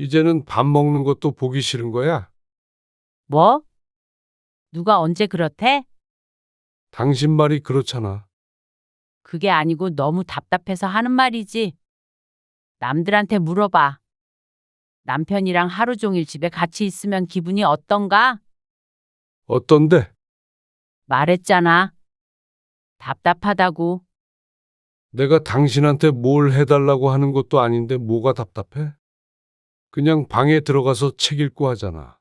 이제는 밥 먹는 것도 보기 싫은 거야? 뭐? 누가 언제 그렇대? 당신 말이 그렇잖아. 그게 아니고 너무 답답해서 하는 말이지. 남들한테 물어봐. 남편이랑 하루 종일 집에 같이 있으면 기분이 어떤가? 어떤데? 말했잖아. 답답하다고. 내가 당신한테 뭘 해달라고 하는 것도 아닌데 뭐가 답답해? 그냥 방에 들어가서 책 읽고 하잖아.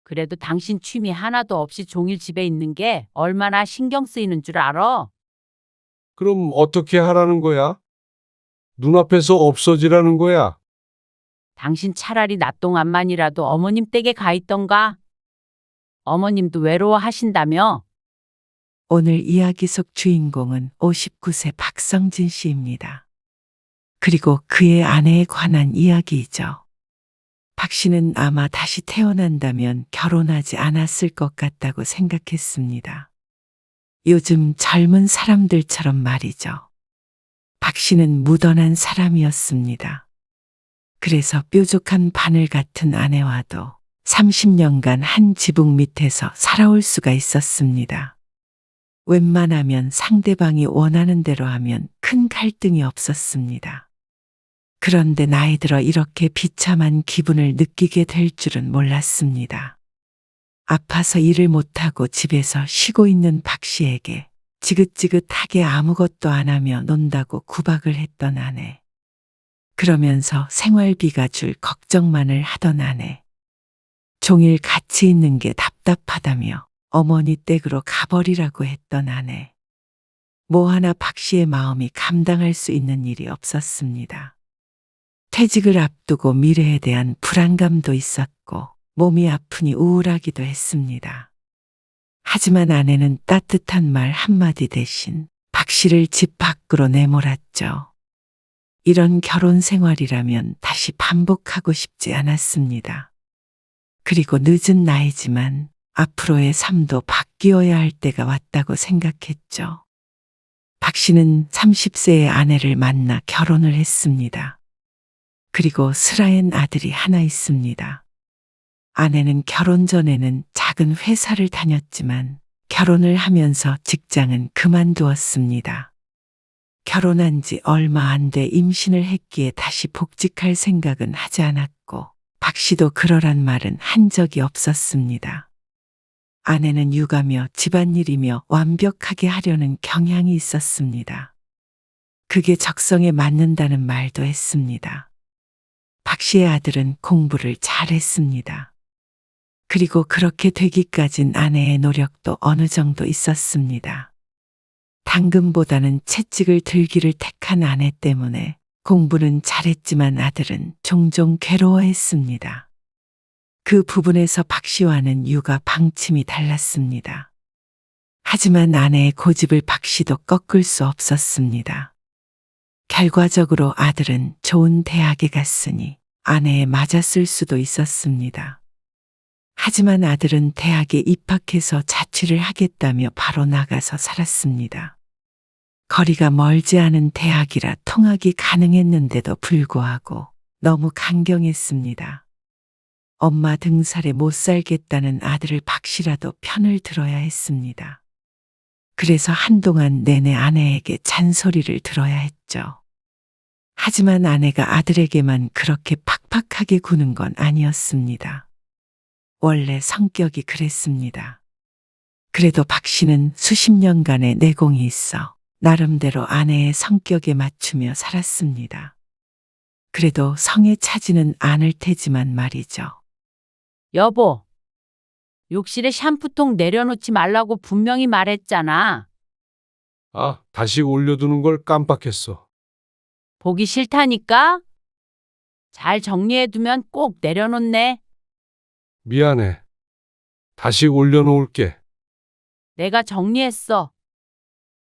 그래도 당신 취미 하나도 없이 종일 집에 있는 게 얼마나 신경 쓰이는 줄 알아? 그럼 어떻게 하라는 거야? 눈앞에서 없어지라는 거야? 당신 차라리 낮 동안만이라도 어머님 댁에 가 있던가? 어머님도 외로워하신다며? 오늘 이야기 속 주인공은 59세 박성진 씨입니다. 그리고 그의 아내에 관한 이야기이죠. 박 씨는 아마 다시 태어난다면 결혼하지 않았을 것 같다고 생각했습니다. 요즘 젊은 사람들처럼 말이죠. 박 씨는 무던한 사람이었습니다. 그래서 뾰족한 바늘 같은 아내와도 30년간 한 지붕 밑에서 살아올 수가 있었습니다. 웬만하면 상대방이 원하는 대로 하면 큰 갈등이 없었습니다. 그런데 나이 들어 이렇게 비참한 기분을 느끼게 될 줄은 몰랐습니다. 아파서 일을 못하고 집에서 쉬고 있는 박 씨에게 지긋지긋하게 아무것도 안 하며 논다고 구박을 했던 아내. 그러면서 생활비가 줄 걱정만을 하던 아내. 종일 같이 있는 게 답답하다며 어머니 댁으로 가버리라고 했던 아내. 뭐 하나 박 씨의 마음이 감당할 수 있는 일이 없었습니다. 퇴직을 앞두고 미래에 대한 불안감도 있었고 몸이 아프니 우울하기도 했습니다. 하지만 아내는 따뜻한 말 한마디 대신 박 씨를 집 밖으로 내몰았죠. 이런 결혼 생활이라면 다시 반복하고 싶지 않았습니다. 그리고 늦은 나이지만 앞으로의 삶도 바뀌어야 할 때가 왔다고 생각했죠. 박 씨는 30세의 아내를 만나 결혼을 했습니다. 그리고 슬아엔 아들이 하나 있습니다. 아내는 결혼 전에는 작은 회사를 다녔지만 결혼을 하면서 직장은 그만두었습니다. 결혼한 지 얼마 안 돼 임신을 했기에 다시 복직할 생각은 하지 않았고 박 씨도 그러란 말은 한 적이 없었습니다. 아내는 육아며 집안일이며 완벽하게 하려는 경향이 있었습니다. 그게 적성에 맞는다는 말도 했습니다. 박 씨의 아들은 공부를 잘했습니다. 그리고 그렇게 되기까진 아내의 노력도 어느 정도 있었습니다. 당근보다는 채찍을 들기를 택한 아내 때문에 공부는 잘했지만 아들은 종종 괴로워했습니다. 그 부분에서 박 씨와는 육아 방침이 달랐습니다. 하지만 아내의 고집을 박 씨도 꺾을 수 없었습니다. 결과적으로 아들은 좋은 대학에 갔으니 아내에 맞았을 수도 있었습니다. 하지만 아들은 대학에 입학해서 자취를 하겠다며 바로 나가서 살았습니다. 거리가 멀지 않은 대학이라 통학이 가능했는데도 불구하고 너무 강경했습니다. 엄마 등살에 못 살겠다는 아들을 박 씨라도 편을 들어야 했습니다. 그래서 한동안 내내 아내에게 잔소리를 들어야 했죠. 하지만 아내가 아들에게만 그렇게 팍팍하게 구는 건 아니었습니다. 원래 성격이 그랬습니다. 그래도 박 씨는 수십 년간의 내공이 있어 나름대로 아내의 성격에 맞추며 살았습니다. 그래도 성에 차지는 않을 테지만 말이죠. 여보, 욕실에 샴푸통 내려놓지 말라고 분명히 말했잖아. 아, 다시 올려두는 걸 깜빡했어. 보기 싫다니까? 잘 정리해두면 꼭 내려놓네. 미안해. 다시 올려놓을게. 내가 정리했어.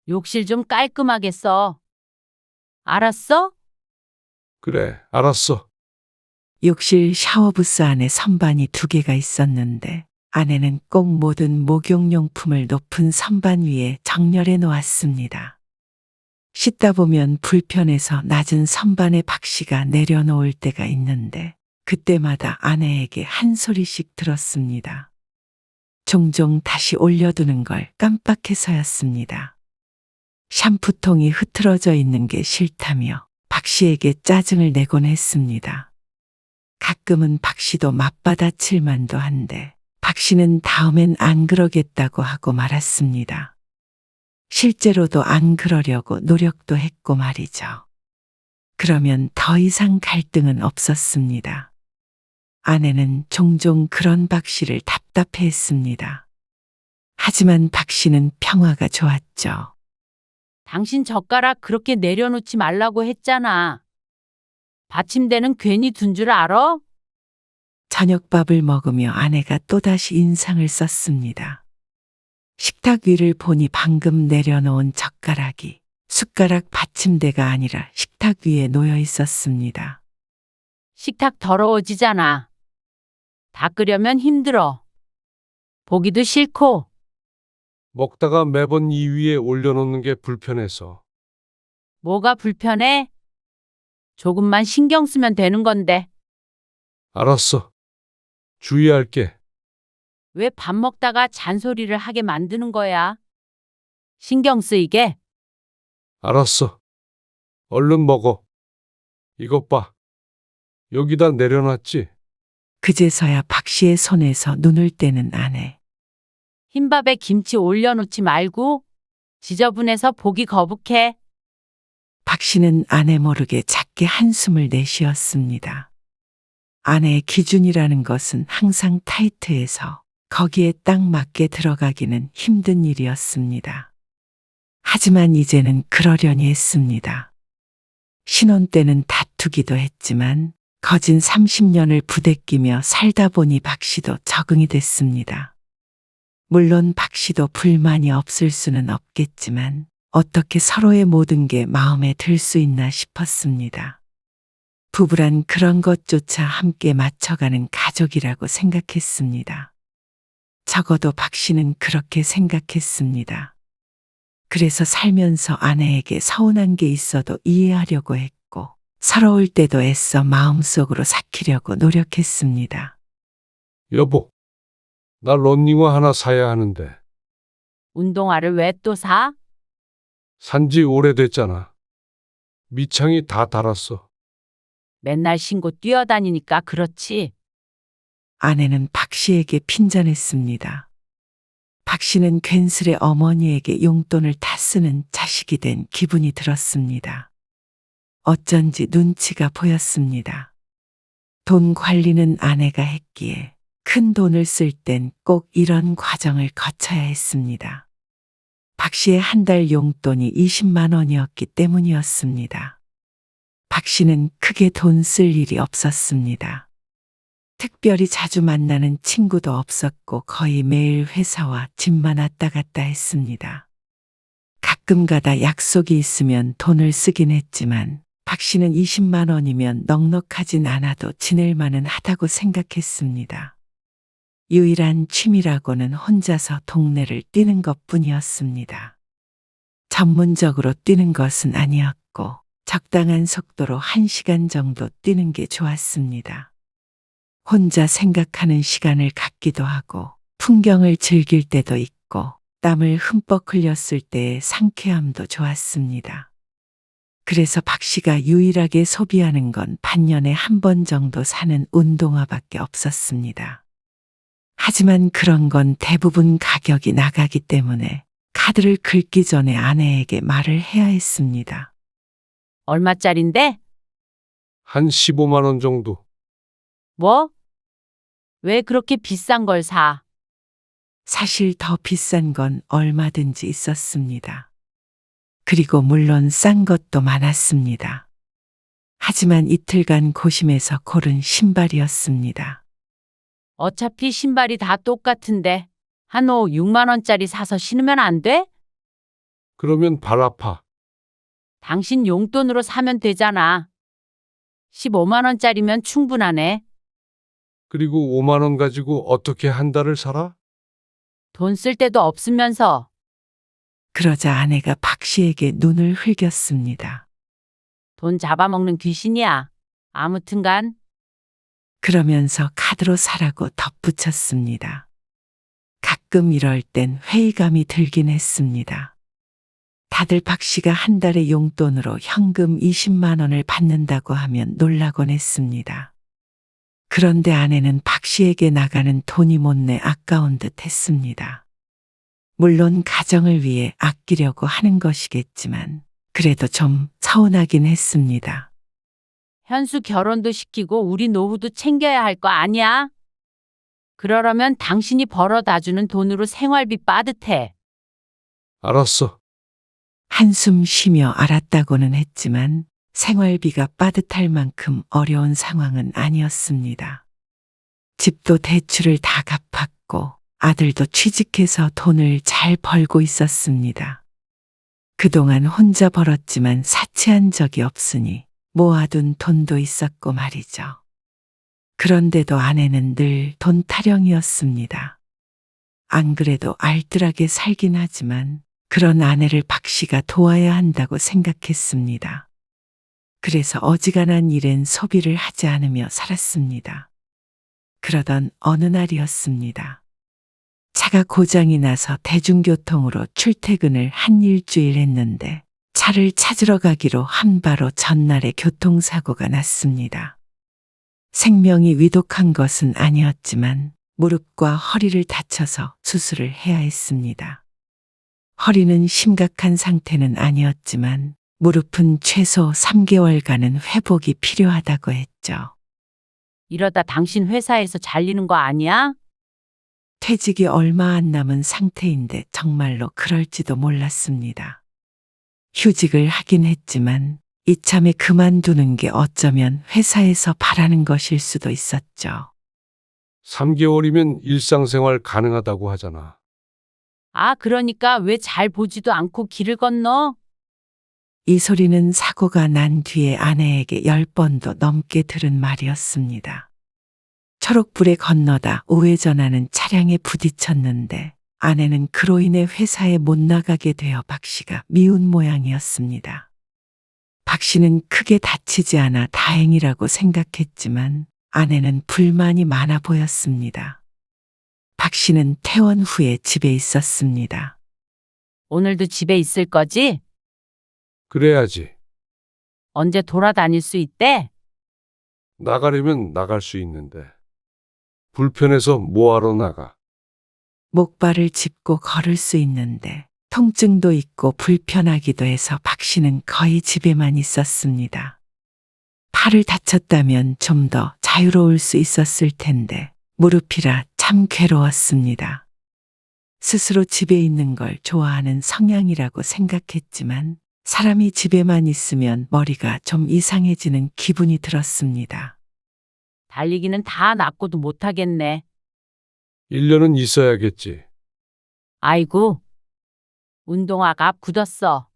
욕실 좀 깔끔하게 써. 알았어? 그래, 알았어. 욕실 샤워부스 안에 선반이 2개가 있었는데 아내는 꼭 모든 목욕용품을 높은 선반 위에 정렬해 놓았습니다. 씻다 보면 불편해서 낮은 선반에 박 씨가 내려놓을 때가 있는데 그때마다 아내에게 한 소리씩 들었습니다. 종종 다시 올려두는 걸 깜빡해서였습니다. 샴푸통이 흐트러져 있는 게 싫다며 박 씨에게 짜증을 내곤 했습니다. 가끔은 박 씨도 맞받아칠 만도 한데 박 씨는 다음엔 안 그러겠다고 하고 말았습니다. 실제로도 안 그러려고 노력도 했고 말이죠. 그러면 더 이상 갈등은 없었습니다. 아내는 종종 그런 박 씨를 답답해했습니다. 하지만 박 씨는 평화가 좋았죠. 당신 젓가락 그렇게 내려놓지 말라고 했잖아. 받침대는 괜히 둔 줄 알아? 저녁밥을 먹으며 아내가 또다시 인상을 썼습니다. 식탁 위를 보니 방금 내려놓은 젓가락이 숟가락 받침대가 아니라 식탁 위에 놓여 있었습니다. 식탁 더러워지잖아. 닦으려면 힘들어. 보기도 싫고. 먹다가 매번 이 위에 올려놓는 게 불편해서. 뭐가 불편해? 조금만 신경 쓰면 되는 건데. 알았어. 주의할게. 왜 밥 먹다가 잔소리를 하게 만드는 거야? 신경 쓰이게. 알았어. 얼른 먹어. 이것 봐. 여기다 내려놨지? 그제서야 박 씨의 손에서 눈을 떼는 아내. 흰밥에 김치 올려놓지 말고 지저분해서 보기 거북해. 박 씨는 아내 모르게 작게 한숨을 내쉬었습니다. 아내의 기준이라는 것은 항상 타이트해서 거기에 딱 맞게 들어가기는 힘든 일이었습니다. 하지만 이제는 그러려니 했습니다. 신혼 때는 다투기도 했지만 거진 30년을 부대끼며 살다 보니 박 씨도 적응이 됐습니다. 물론 박 씨도 불만이 없을 수는 없겠지만 어떻게 서로의 모든 게 마음에 들 수 있나 싶었습니다. 부부란 그런 것조차 함께 맞춰가는 가족이라고 생각했습니다. 적어도 박 씨는 그렇게 생각했습니다. 그래서 살면서 아내에게 서운한 게 있어도 이해하려고 했고 서러울 때도 애써 마음속으로 삭히려고 노력했습니다. 여보, 나 런닝화 하나 사야 하는데. 운동화를 왜 또 사? 산지 오래됐잖아. 밑창이 다 닳았어. 맨날 신고 뛰어다니니까 그렇지. 아내는 박 씨에게 핀잔했습니다. 박 씨는 괜스레 어머니에게 용돈을 다 쓰는 자식이 된 기분이 들었습니다. 어쩐지 눈치가 보였습니다. 돈 관리는 아내가 했기에 큰 돈을 쓸 땐 꼭 이런 과정을 거쳐야 했습니다. 박 씨의 한 달 용돈이 20만 원이었기 때문이었습니다. 박 씨는 크게 돈 쓸 일이 없었습니다. 특별히 자주 만나는 친구도 없었고 거의 매일 회사와 집만 왔다 갔다 했습니다. 가끔 가다 약속이 있으면 돈을 쓰긴 했지만 박 씨는 20만 원이면 넉넉하진 않아도 지낼 만은 하다고 생각했습니다. 유일한 취미라고는 혼자서 동네를 뛰는 것뿐이었습니다. 전문적으로 뛰는 것은 아니었고 적당한 속도로 1시간 정도 뛰는 게 좋았습니다. 혼자 생각하는 시간을 갖기도 하고 풍경을 즐길 때도 있고 땀을 흠뻑 흘렸을 때의 상쾌함도 좋았습니다. 그래서 박 씨가 유일하게 소비하는 건 반년에 한 번 정도 사는 운동화밖에 없었습니다. 하지만 그런 건 대부분 가격이 나가기 때문에 카드를 긁기 전에 아내에게 말을 해야 했습니다. 얼마짜린데? 한 15만 원 정도. 뭐? 왜 그렇게 비싼 걸 사? 사실 더 비싼 건 얼마든지 있었습니다. 그리고 물론 싼 것도 많았습니다. 하지만 이틀간 고심해서 고른 신발이었습니다. 어차피 신발이 다 똑같은데 한 옷 6만 원짜리 사서 신으면 안 돼? 그러면 발 아파. 당신 용돈으로 사면 되잖아. 15만 원짜리면 충분하네. 그리고 5만 원 가지고 어떻게 한 달을 살아? 돈 쓸 데도 없으면서. 그러자 아내가 박 씨에게 눈을 흘겼습니다. 돈 잡아먹는 귀신이야. 아무튼간 그러면서 카드로 사라고 덧붙였습니다. 가끔 이럴 땐 회의감이 들긴 했습니다. 다들 박 씨가 한 달에 용돈으로 현금 20만 원을 받는다고 하면 놀라곤 했습니다. 그런데 아내는 박 씨에게 나가는 돈이 못내 아까운 듯 했습니다. 물론 가정을 위해 아끼려고 하는 것이겠지만 그래도 좀 서운하긴 했습니다. 현수 결혼도 시키고 우리 노후도 챙겨야 할 거 아니야? 그러려면 당신이 벌어다 주는 돈으로 생활비 빠듯해. 알았어. 한숨 쉬며 알았다고는 했지만 생활비가 빠듯할 만큼 어려운 상황은 아니었습니다. 집도 대출을 다 갚았고 아들도 취직해서 돈을 잘 벌고 있었습니다. 그동안 혼자 벌었지만 사치한 적이 없으니 모아둔 돈도 있었고 말이죠. 그런데도 아내는 늘 돈 타령이었습니다. 안 그래도 알뜰하게 살긴 하지만 그런 아내를 박 씨가 도와야 한다고 생각했습니다. 그래서 어지간한 일엔 소비를 하지 않으며 살았습니다. 그러던 어느 날이었습니다. 차가 고장이 나서 대중교통으로 출퇴근을 한 일주일 했는데 차를 찾으러 가기로 한 바로 전날에 교통사고가 났습니다. 생명이 위독한 것은 아니었지만 무릎과 허리를 다쳐서 수술을 해야 했습니다. 허리는 심각한 상태는 아니었지만 무릎은 최소 3개월간은 회복이 필요하다고 했죠. 이러다 당신 회사에서 잘리는 거 아니야? 퇴직이 얼마 안 남은 상태인데 정말로 그럴지도 몰랐습니다. 휴직을 하긴 했지만 이참에 그만두는 게 어쩌면 회사에서 바라는 것일 수도 있었죠. 3개월이면 일상생활 가능하다고 하잖아. 아, 그러니까 왜 잘 보지도 않고 길을 건너? 이 소리는 사고가 난 뒤에 아내에게 10번도 넘게 들은 말이었습니다. 초록불에 건너다 우회전하는 차량에 부딪혔는데 아내는 그로 인해 회사에 못 나가게 되어 박 씨가 미운 모양이었습니다. 박 씨는 크게 다치지 않아 다행이라고 생각했지만 아내는 불만이 많아 보였습니다. 박 씨는 퇴원 후에 집에 있었습니다. 오늘도 집에 있을 거지? 그래야지. 언제 돌아다닐 수 있대? 나가려면 나갈 수 있는데. 불편해서 뭐하러 나가. 목발을 짚고 걸을 수 있는데 통증도 있고 불편하기도 해서 박 씨는 거의 집에만 있었습니다. 팔을 다쳤다면 좀 더 자유로울 수 있었을 텐데 무릎이라 참 괴로웠습니다. 스스로 집에 있는 걸 좋아하는 성향이라고 생각했지만 사람이 집에만 있으면 머리가 좀 이상해지는 기분이 들었습니다. 달리기는 다 낫고도 못하겠네. 1년은 있어야겠지. 아이고, 운동화가 굳었어.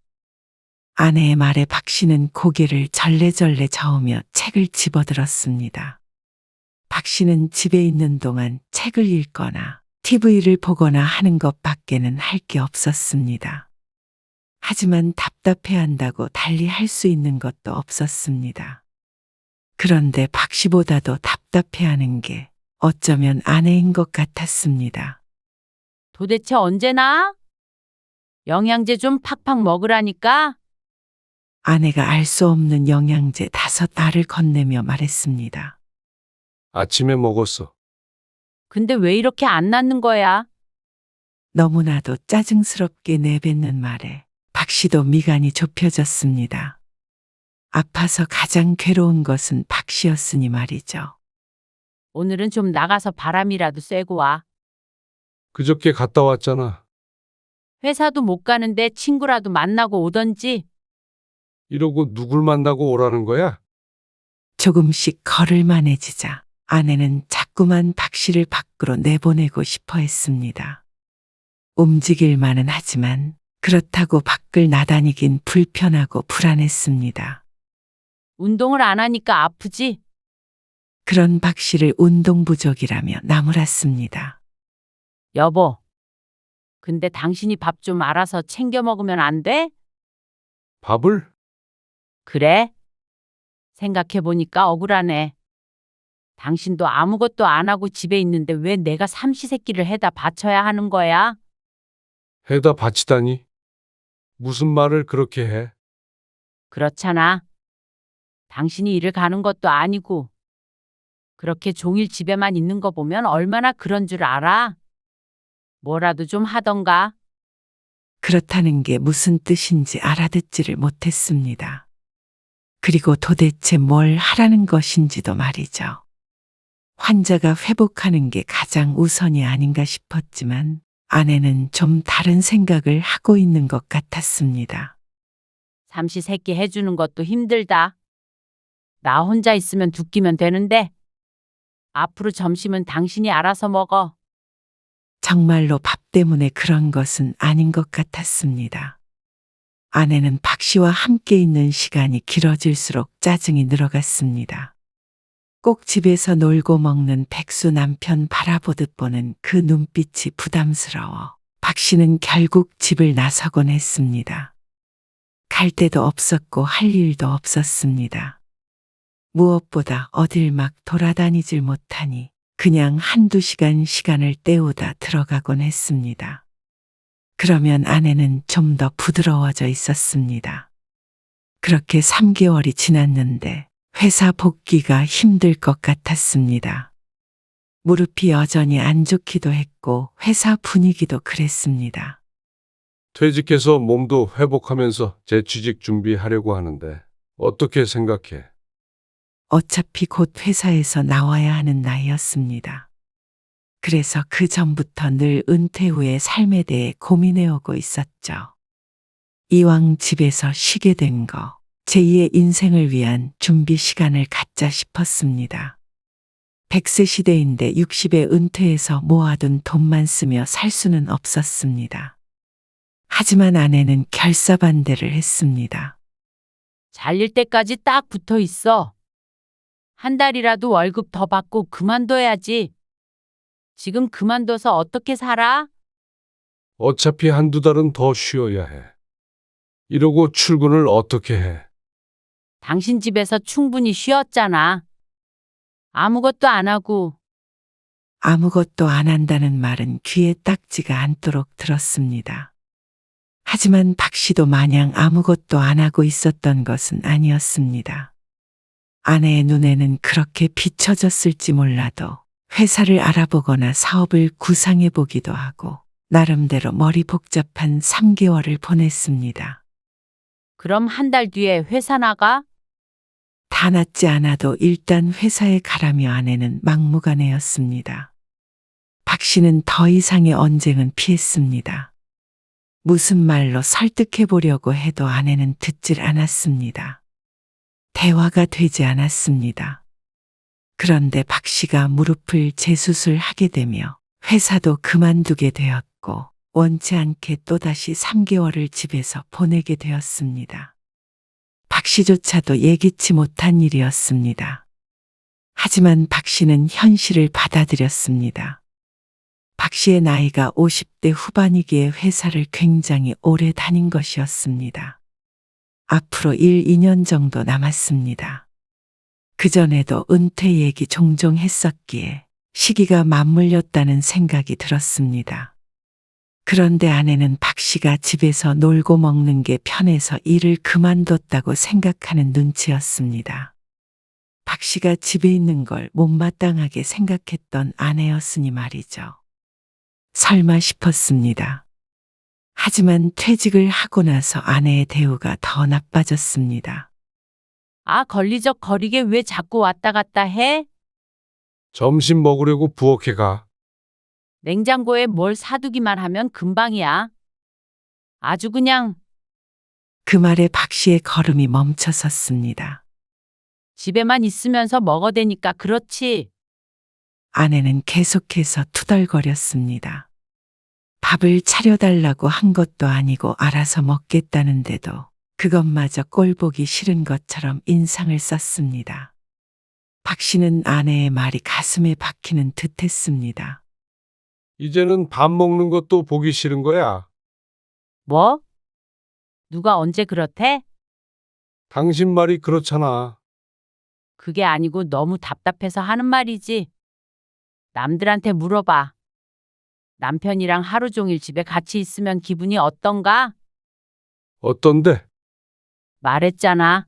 아내의 말에 박 씨는 고개를 절레절레 저으며 책을 집어들었습니다. 박 씨는 집에 있는 동안 책을 읽거나 TV를 보거나 하는 것밖에는 할 게 없었습니다. 하지만 답답해한다고 달리 할 수 있는 것도 없었습니다. 그런데 박 씨보다도 답답해하는 게 어쩌면 아내인 것 같았습니다. 도대체 언제나? 영양제 좀 팍팍 먹으라니까? 아내가 알 수 없는 영양제 5알을 건네며 말했습니다. 아침에 먹었어. 근데 왜 이렇게 안 낫는 거야? 너무나도 짜증스럽게 내뱉는 말에 박 씨도 미간이 좁혀졌습니다. 아파서 가장 괴로운 것은 박 씨였으니 말이죠. 오늘은 좀 나가서 바람이라도 쐬고 와. 그저께 갔다 왔잖아. 회사도 못 가는데 친구라도 만나고 오던지. 이러고 누굴 만나고 오라는 거야? 조금씩 걸을만해지자 아내는 자꾸만 박 씨를 밖으로 내보내고 싶어 했습니다. 움직일만은 하지만 그렇다고 밖을 나다니긴 불편하고 불안했습니다. 운동을 안 하니까 아프지? 그런 박 씨를 운동 부족이라며 나무랐습니다. 여보. 근데 당신이 밥 좀 알아서 챙겨 먹으면 안 돼? 밥을? 그래? 생각해보니까 억울하네. 당신도 아무것도 안 하고 집에 있는데 왜 내가 삼시세끼를 해다 바쳐야 하는 거야? 해다 바치다니? 무슨 말을 그렇게 해? 그렇잖아. 당신이 일을 가는 것도 아니고 그렇게 종일 집에만 있는 거 보면 얼마나 그런 줄 알아? 뭐라도 좀 하던가. 그렇다는 게 무슨 뜻인지 알아듣지를 못했습니다. 그리고 도대체 뭘 하라는 것인지도 말이죠. 환자가 회복하는 게 가장 우선이 아닌가 싶었지만 아내는 좀 다른 생각을 하고 있는 것 같았습니다. 삼시세끼 해주는 것도 힘들다. 나 혼자 있으면 두 끼면 되는데. 앞으로 점심은 당신이 알아서 먹어. 정말로 밥 때문에 그런 것은 아닌 것 같았습니다. 아내는 박 씨와 함께 있는 시간이 길어질수록 짜증이 늘어갔습니다. 꼭 집에서 놀고 먹는 백수 남편 바라보듯 보는 그 눈빛이 부담스러워 박 씨는 결국 집을 나서곤 했습니다. 갈 데도 없었고 할 일도 없었습니다. 무엇보다 어딜 막 돌아다니질 못하니 그냥 한두 시간 시간을 때우다 들어가곤 했습니다. 그러면 아내는 좀 더 부드러워져 있었습니다. 그렇게 3개월이 지났는데 회사 복귀가 힘들 것 같았습니다. 무릎이 여전히 안 좋기도 했고 회사 분위기도 그랬습니다. 퇴직해서 몸도 회복하면서 재취직 준비하려고 하는데 어떻게 생각해? 어차피 곧 회사에서 나와야 하는 나이였습니다. 그래서 그 전부터 늘 은퇴 후의 삶에 대해 고민해오고 있었죠. 이왕 집에서 쉬게 된 거, 제2의 인생을 위한 준비 시간을 갖자 싶었습니다. 100세 시대인데 60에 은퇴해서 모아둔 돈만 쓰며 살 수는 없었습니다. 하지만 아내는 결사반대를 했습니다. 잘릴 때까지 딱 붙어 있어. 한 달이라도 월급 더 받고 그만둬야지. 지금 그만둬서 어떻게 살아? 어차피 한두 달은 더 쉬어야 해. 이러고 출근을 어떻게 해? 당신 집에서 충분히 쉬었잖아. 아무것도 안 하고. 아무것도 안 한다는 말은 귀에 딱지가 않도록 들었습니다. 하지만 박 씨도 마냥 아무것도 안 하고 있었던 것은 아니었습니다. 아내의 눈에는 그렇게 비춰졌을지 몰라도 회사를 알아보거나 사업을 구상해 보기도 하고 나름대로 머리 복잡한 3개월을 보냈습니다. 그럼 한 달 뒤에 회사 나가? 다 낫지 않아도 일단 회사에 가라며 아내는 막무가내였습니다. 박 씨는 더 이상의 언쟁은 피했습니다. 무슨 말로 설득해 보려고 해도 아내는 듣질 않았습니다. 대화가 되지 않았습니다. 그런데 박 씨가 무릎을 재수술하게 되며 회사도 그만두게 되었고 원치 않게 또다시 3개월을 집에서 보내게 되었습니다. 박 씨조차도 예기치 못한 일이었습니다. 하지만 박 씨는 현실을 받아들였습니다. 박 씨의 나이가 50대 후반이기에 회사를 굉장히 오래 다닌 것이었습니다. 앞으로 1, 2년 정도 남았습니다. 그전에도 은퇴 얘기 종종 했었기에 시기가 맞물렸다는 생각이 들었습니다. 그런데 아내는 박 씨가 집에서 놀고 먹는 게 편해서 일을 그만뒀다고 생각하는 눈치였습니다. 박 씨가 집에 있는 걸 못마땅하게 생각했던 아내였으니 말이죠. 설마 싶었습니다. 하지만 퇴직을 하고 나서 아내의 대우가 더 나빠졌습니다. 아, 걸리적 거리게 왜 자꾸 왔다 갔다 해? 점심 먹으려고 부엌에 가. 냉장고에 뭘 사두기만 하면 금방이야. 아주 그냥 그 말에 박 씨의 걸음이 멈춰섰습니다. 집에만 있으면서 먹어대니까 그렇지. 아내는 계속해서 투덜거렸습니다. 밥을 차려달라고 한 것도 아니고 알아서 먹겠다는데도 그것마저 꼴보기 싫은 것처럼 인상을 썼습니다. 박 씨는 아내의 말이 가슴에 박히는 듯 했습니다. 이제는 밥 먹는 것도 보기 싫은 거야. 뭐? 누가 언제 그렇대? 당신 말이 그렇잖아. 그게 아니고 너무 답답해서 하는 말이지. 남들한테 물어봐. 남편이랑 하루 종일 집에 같이 있으면 기분이 어떤가? 어떤데? 말했잖아.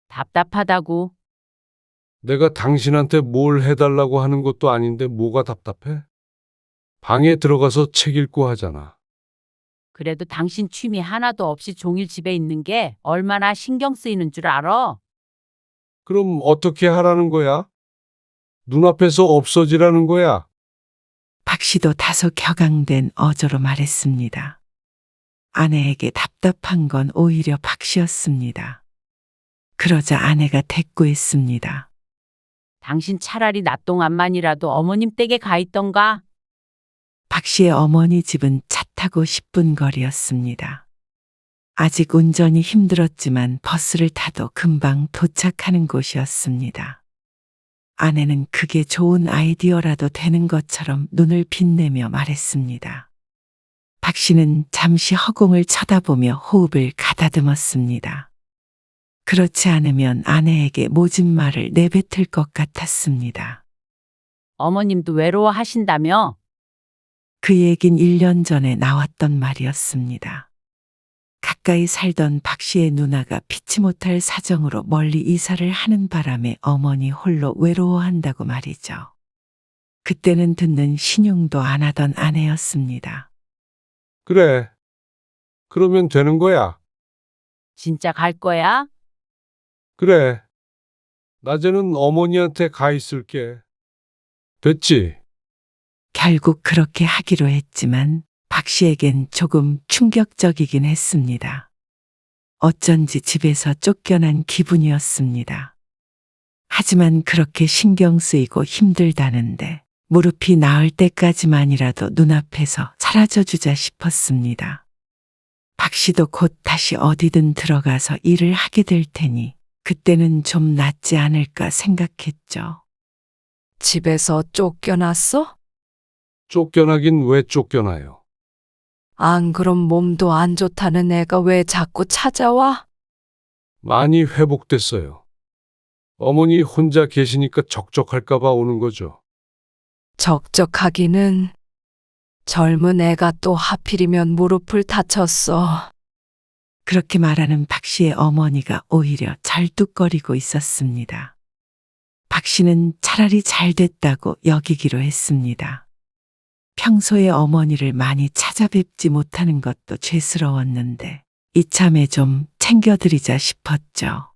답답하다고. 내가 당신한테 뭘 해달라고 하는 것도 아닌데 뭐가 답답해? 방에 들어가서 책 읽고 하잖아. 그래도 당신 취미 하나도 없이 종일 집에 있는 게 얼마나 신경 쓰이는 줄 알아? 그럼 어떻게 하라는 거야? 눈앞에서 없어지라는 거야? 박 씨도 다소 격앙된 어조로 말했습니다. 아내에게 답답한 건 오히려 박 씨였습니다. 그러자 아내가 대꾸했습니다. 당신 차라리 낮 동안만이라도 어머님 댁에 가 있던가? 박 씨의 어머니 집은 차 타고 10분 거리였습니다. 아직 운전이 힘들었지만 버스를 타도 금방 도착하는 곳이었습니다. 아내는 그게 좋은 아이디어라도 되는 것처럼 눈을 빛내며 말했습니다. 박 씨는 잠시 허공을 쳐다보며 호흡을 가다듬었습니다. 그렇지 않으면 아내에게 모진 말을 내뱉을 것 같았습니다. 어머님도 외로워하신다며? 그 얘긴 1년 전에 나왔던 말이었습니다. 가까이 살던 박 씨의 누나가 피치 못할 사정으로 멀리 이사를 하는 바람에 어머니 홀로 외로워한다고 말이죠. 그때는 듣는 신용도 안 하던 아내였습니다. 그래. 그러면 되는 거야. 진짜 갈 거야? 그래. 낮에는 어머니한테 가 있을게. 됐지? 결국 그렇게 하기로 했지만 박 씨에겐 조금 충격적이긴 했습니다. 어쩐지 집에서 쫓겨난 기분이었습니다. 하지만 그렇게 신경 쓰이고 힘들다는데 무릎이 나을 때까지만이라도 눈앞에서 사라져주자 싶었습니다. 박 씨도 곧 다시 어디든 들어가서 일을 하게 될 테니 그때는 좀 낫지 않을까 생각했죠. 집에서 쫓겨났어? 쫓겨나긴 왜 쫓겨나요? 안 그럼 몸도 안 좋다는 애가 왜 자꾸 찾아와? 많이 회복됐어요. 어머니 혼자 계시니까 적적할까봐 오는 거죠. 적적하기는 젊은 애가 또 하필이면 무릎을 다쳤어. 그렇게 말하는 박 씨의 어머니가 오히려 절뚝거리고 있었습니다. 박 씨는 차라리 잘 됐다고 여기기로 했습니다. 평소에 어머니를 많이 찾아뵙지 못하는 것도 죄스러웠는데 이참에 좀 챙겨드리자 싶었죠.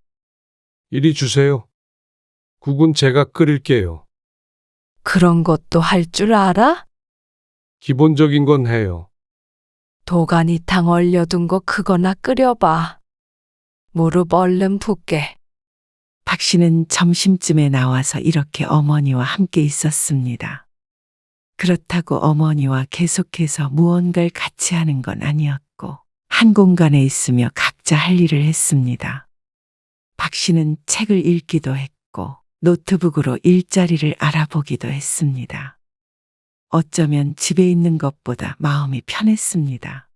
이리 주세요. 국은 제가 끓일게요. 그런 것도 할 줄 알아? 기본적인 건 해요. 도가니탕 얼려둔 거 그거나 끓여봐. 무릎 얼른 붓게. 박 씨는 점심쯤에 나와서 이렇게 어머니와 함께 있었습니다. 그렇다고 어머니와 계속해서 무언가를 같이 하는 건 아니었고 한 공간에 있으며 각자 할 일을 했습니다. 박 씨는 책을 읽기도 했고 노트북으로 일자리를 알아보기도 했습니다. 어쩌면 집에 있는 것보다 마음이 편했습니다.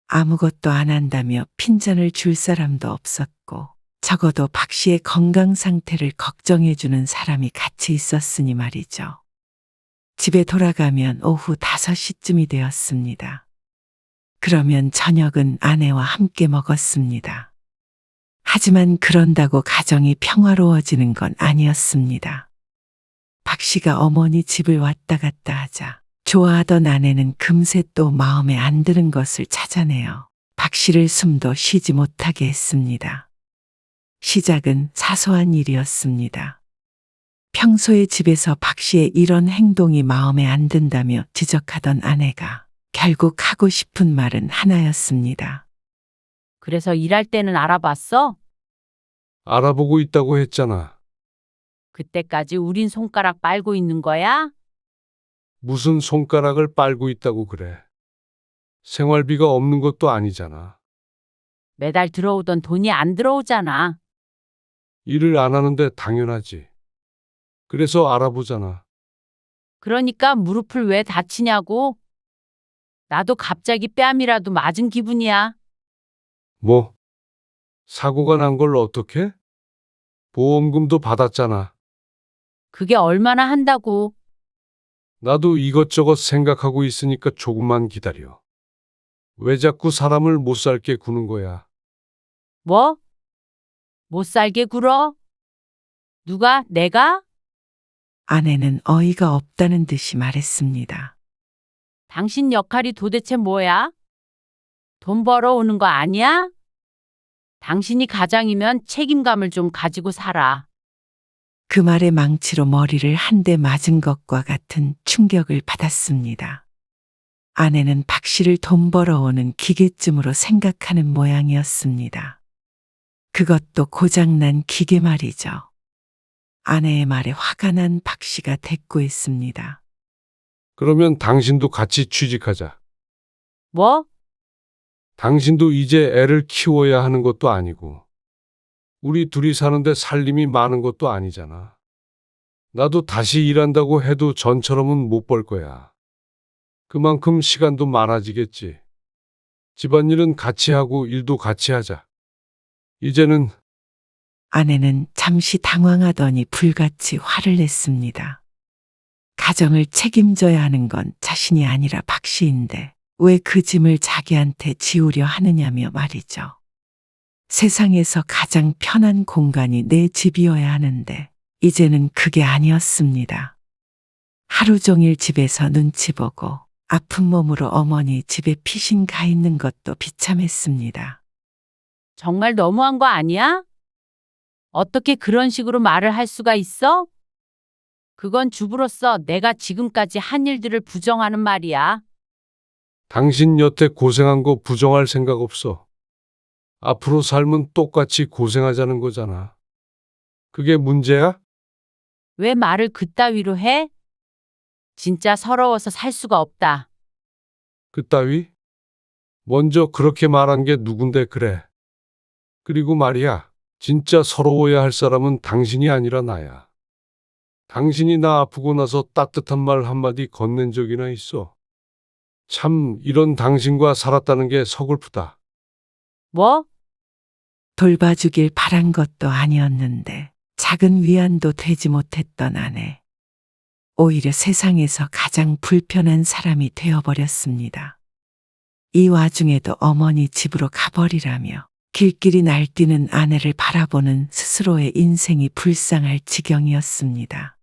아무것도 안 한다며 핀잔을 줄 사람도 없었고 적어도 박 씨의 건강 상태를 걱정해주는 사람이 같이 있었으니 말이죠. 집에 돌아가면 오후 5시쯤이 되었습니다. 그러면 저녁은 아내와 함께 먹었습니다. 하지만 그런다고 가정이 평화로워지는 건 아니었습니다. 박 씨가 어머니 집을 왔다 갔다 하자 좋아하던 아내는 금세 또 마음에 안 드는 것을 찾아내어 박 씨를 숨도 쉬지 못하게 했습니다. 시작은 사소한 일이었습니다. 평소에 집에서 박 씨의 이런 행동이 마음에 안 든다며 지적하던 아내가 결국 하고 싶은 말은 하나였습니다. 그래서 일할 때는 알아봤어? 알아보고 있다고 했잖아. 그때까지 우린 손가락 빨고 있는 거야? 무슨 손가락을 빨고 있다고 그래. 생활비가 없는 것도 아니잖아. 매달 들어오던 돈이 안 들어오잖아. 일을 안 하는데 당연하지. 그래서 알아보잖아. 그러니까 무릎을 왜 다치냐고? 나도 갑자기 뺨이라도 맞은 기분이야. 뭐? 사고가 난 걸 어떻게? 보험금도 받았잖아. 그게 얼마나 한다고. 나도 이것저것 생각하고 있으니까 조금만 기다려. 왜 자꾸 사람을 못 살게 구는 거야? 뭐? 못 살게 굴어? 누가? 내가? 아내는 어이가 없다는 듯이 말했습니다. 당신 역할이 도대체 뭐야? 돈 벌어오는 거 아니야? 당신이 가장이면 책임감을 좀 가지고 살아. 그 말에 망치로 머리를 한 대 맞은 것과 같은 충격을 받았습니다. 아내는 박 씨를 돈 벌어오는 기계쯤으로 생각하는 모양이었습니다. 그것도 고장난 기계 말이죠. 아내의 말에 화가 난 박 씨가 대꾸했습니다. 그러면 당신도 같이 취직하자. 뭐? 당신도 이제 애를 키워야 하는 것도 아니고, 우리 둘이 사는데 살림이 많은 것도 아니잖아. 나도 다시 일한다고 해도 전처럼은 못 벌 거야. 그만큼 시간도 많아지겠지. 집안일은 같이 하고 일도 같이 하자. 이제는 아내는 잠시 당황하더니 불같이 화를 냈습니다. 가정을 책임져야 하는 건 자신이 아니라 박 씨인데 왜 그 짐을 자기한테 지우려 하느냐며 말이죠. 세상에서 가장 편한 공간이 내 집이어야 하는데 이제는 그게 아니었습니다. 하루 종일 집에서 눈치 보고 아픈 몸으로 어머니 집에 피신 가 있는 것도 비참했습니다. 정말 너무한 거 아니야? 어떻게 그런 식으로 말을 할 수가 있어? 그건 주부로서 내가 지금까지 한 일들을 부정하는 말이야. 당신 여태 고생한 거 부정할 생각 없어. 앞으로 삶은 똑같이 고생하자는 거잖아. 그게 문제야? 왜 말을 그따위로 해? 진짜 서러워서 살 수가 없다. 그따위? 먼저 그렇게 말한 게 누군데 그래. 그리고 말이야, 진짜 서러워야 할 사람은 당신이 아니라 나야. 당신이 나 아프고 나서 따뜻한 말 한마디 건넨 적이나 있어. 참, 이런 당신과 살았다는 게 서글프다. 뭐? 돌봐주길 바란 것도 아니었는데 작은 위안도 되지 못했던 아내. 오히려 세상에서 가장 불편한 사람이 되어버렸습니다. 이 와중에도 어머니 집으로 가버리라며 길길이 날뛰는 아내를 바라보는 스스로의 인생이 불쌍할 지경이었습니다.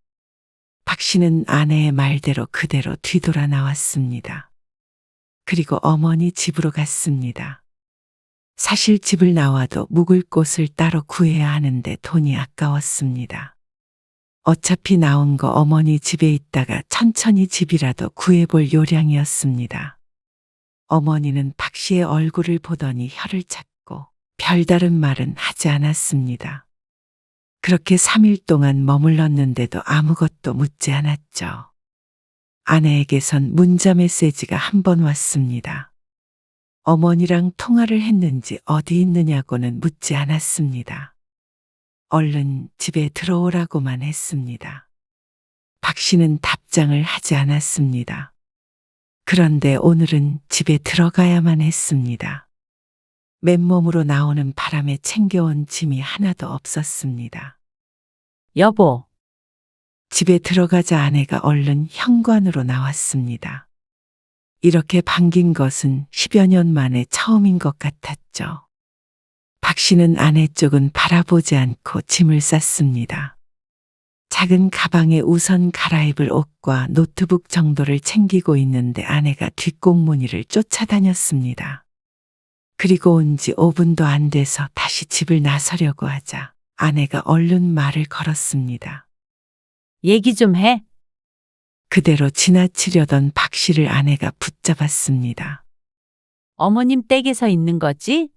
박 씨는 아내의 말대로 그대로 뒤돌아 나왔습니다. 그리고 어머니 집으로 갔습니다. 사실 집을 나와도 묵을 곳을 따로 구해야 하는데 돈이 아까웠습니다. 어차피 나온 거 어머니 집에 있다가 천천히 집이라도 구해볼 요량이었습니다. 어머니는 박 씨의 얼굴을 보더니 혀를 찾고 별다른 말은 하지 않았습니다. 그렇게 3일 동안 머물렀는데도 아무것도 묻지 않았죠. 아내에게선 문자 메시지가 한 번 왔습니다. 어머니랑 통화를 했는지 어디 있느냐고는 묻지 않았습니다. 얼른 집에 들어오라고만 했습니다. 박 씨는 답장을 하지 않았습니다. 그런데 오늘은 집에 들어가야만 했습니다. 맨몸으로 나오는 바람에 챙겨온 짐이 하나도 없었습니다. 여보, 집에 들어가자 아내가 얼른 현관으로 나왔습니다. 이렇게 반긴 것은 10여 년 만에 처음인 것 같았죠. 박 씨는 아내 쪽은 바라보지 않고 짐을 쌌습니다. 작은 가방에 우선 갈아입을 옷과 노트북 정도를 챙기고 있는데 아내가 뒷공무니를 쫓아다녔습니다. 그리고 온 지 5분도 안 돼서 다시 집을 나서려고 하자 아내가 얼른 말을 걸었습니다. 얘기 좀 해. 그대로 지나치려던 박 씨를 아내가 붙잡았습니다. 어머님 댁에서 있는 거지?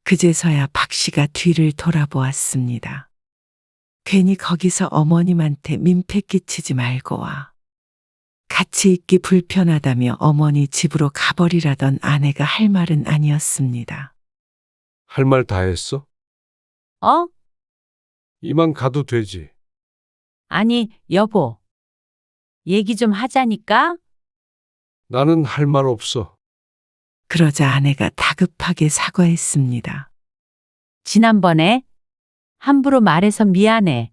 그제서야 박 씨가 뒤를 돌아보았습니다. 괜히 거기서 어머님한테 민폐 끼치지 말고 와. 같이 있기 불편하다며 어머니 집으로 가버리라던 아내가 할 말은 아니었습니다. 할 말 다 했어? 어? 이만 가도 되지. 아니, 여보. 얘기 좀 하자니까? 나는 할 말 없어. 그러자 아내가 다급하게 사과했습니다. 지난번에 함부로 말해서 미안해.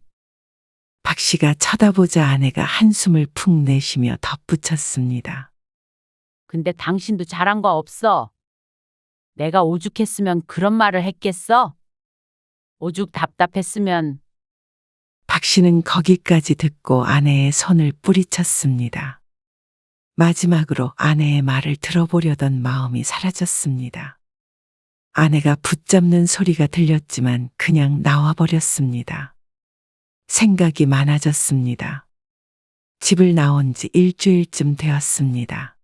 박 씨가 쳐다보자 아내가 한숨을 푹 내쉬며 덧붙였습니다. 근데 당신도 잘한 거 없어. 내가 오죽했으면 그런 말을 했겠어? 오죽 답답했으면. 박 씨는 거기까지 듣고 아내의 손을 뿌리쳤습니다. 마지막으로 아내의 말을 들어보려던 마음이 사라졌습니다. 아내가 붙잡는 소리가 들렸지만 그냥 나와버렸습니다. 생각이 많아졌습니다. 집을 나온 지 일주일쯤 되었습니다.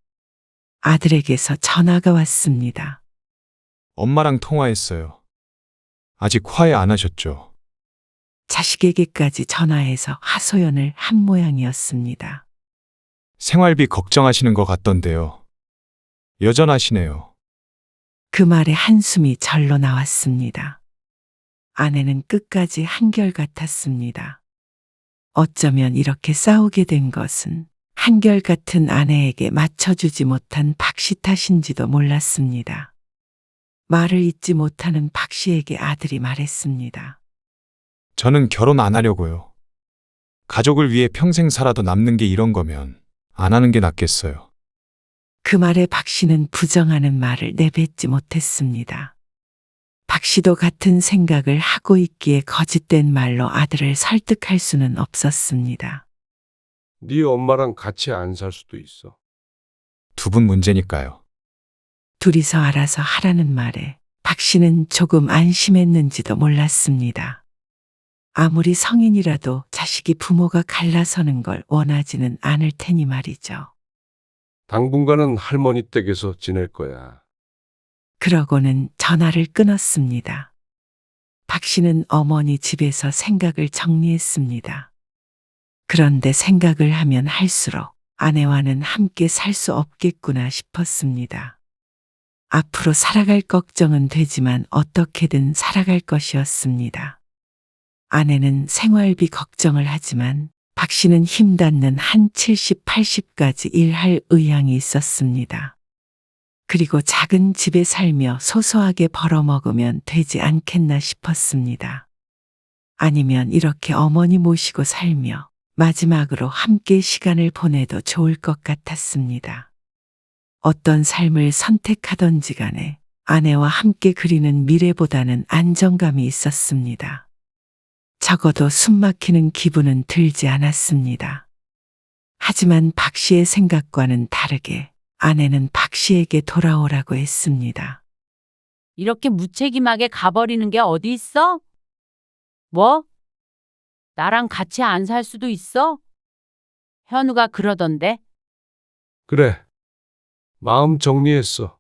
아들에게서 전화가 왔습니다. 엄마랑 통화했어요. 아직 화해 안 하셨죠? 자식에게까지 전화해서 하소연을 한 모양이었습니다. 생활비 걱정하시는 것 같던데요. 여전하시네요. 그 말에 한숨이 절로 나왔습니다. 아내는 끝까지 한결같았습니다. 어쩌면 이렇게 싸우게 된 것은 한결같은 아내에게 맞춰주지 못한 박씨 탓인지도 몰랐습니다. 말을 잇지 못하는 박씨에게 아들이 말했습니다. 저는 결혼 안 하려고요. 가족을 위해 평생 살아도 남는 게 이런 거면 안 하는 게 낫겠어요. 그 말에 박씨는 부정하는 말을 내뱉지 못했습니다. 박씨도 같은 생각을 하고 있기에 거짓된 말로 아들을 설득할 수는 없었습니다. 네 엄마랑 같이 안 살 수도 있어. 두 분 문제니까요. 둘이서 알아서 하라는 말에 박씨는 조금 안심했는지도 몰랐습니다. 아무리 성인이라도 자식이 부모가 갈라서는 걸 원하지는 않을 테니 말이죠. 당분간은 할머니 댁에서 지낼 거야. 그러고는 전화를 끊었습니다. 박씨는 어머니 집에서 생각을 정리했습니다. 그런데 생각을 하면 할수록 아내와는 함께 살 수 없겠구나 싶었습니다. 앞으로 살아갈 걱정은 되지만 어떻게든 살아갈 것이었습니다. 아내는 생활비 걱정을 하지만 박 씨는 힘닿는 한 70, 80까지 일할 의향이 있었습니다. 그리고 작은 집에 살며 소소하게 벌어먹으면 되지 않겠나 싶었습니다. 아니면 이렇게 어머니 모시고 살며 마지막으로 함께 시간을 보내도 좋을 것 같았습니다. 어떤 삶을 선택하던지 간에 아내와 함께 그리는 미래보다는 안정감이 있었습니다. 적어도 숨막히는 기분은 들지 않았습니다. 하지만 박 씨의 생각과는 다르게 아내는 박 씨에게 돌아오라고 했습니다. 이렇게 무책임하게 가버리는 게 어디 있어? 뭐? 나랑 같이 안 살 수도 있어? 현우가 그러던데. 그래. 마음 정리했어.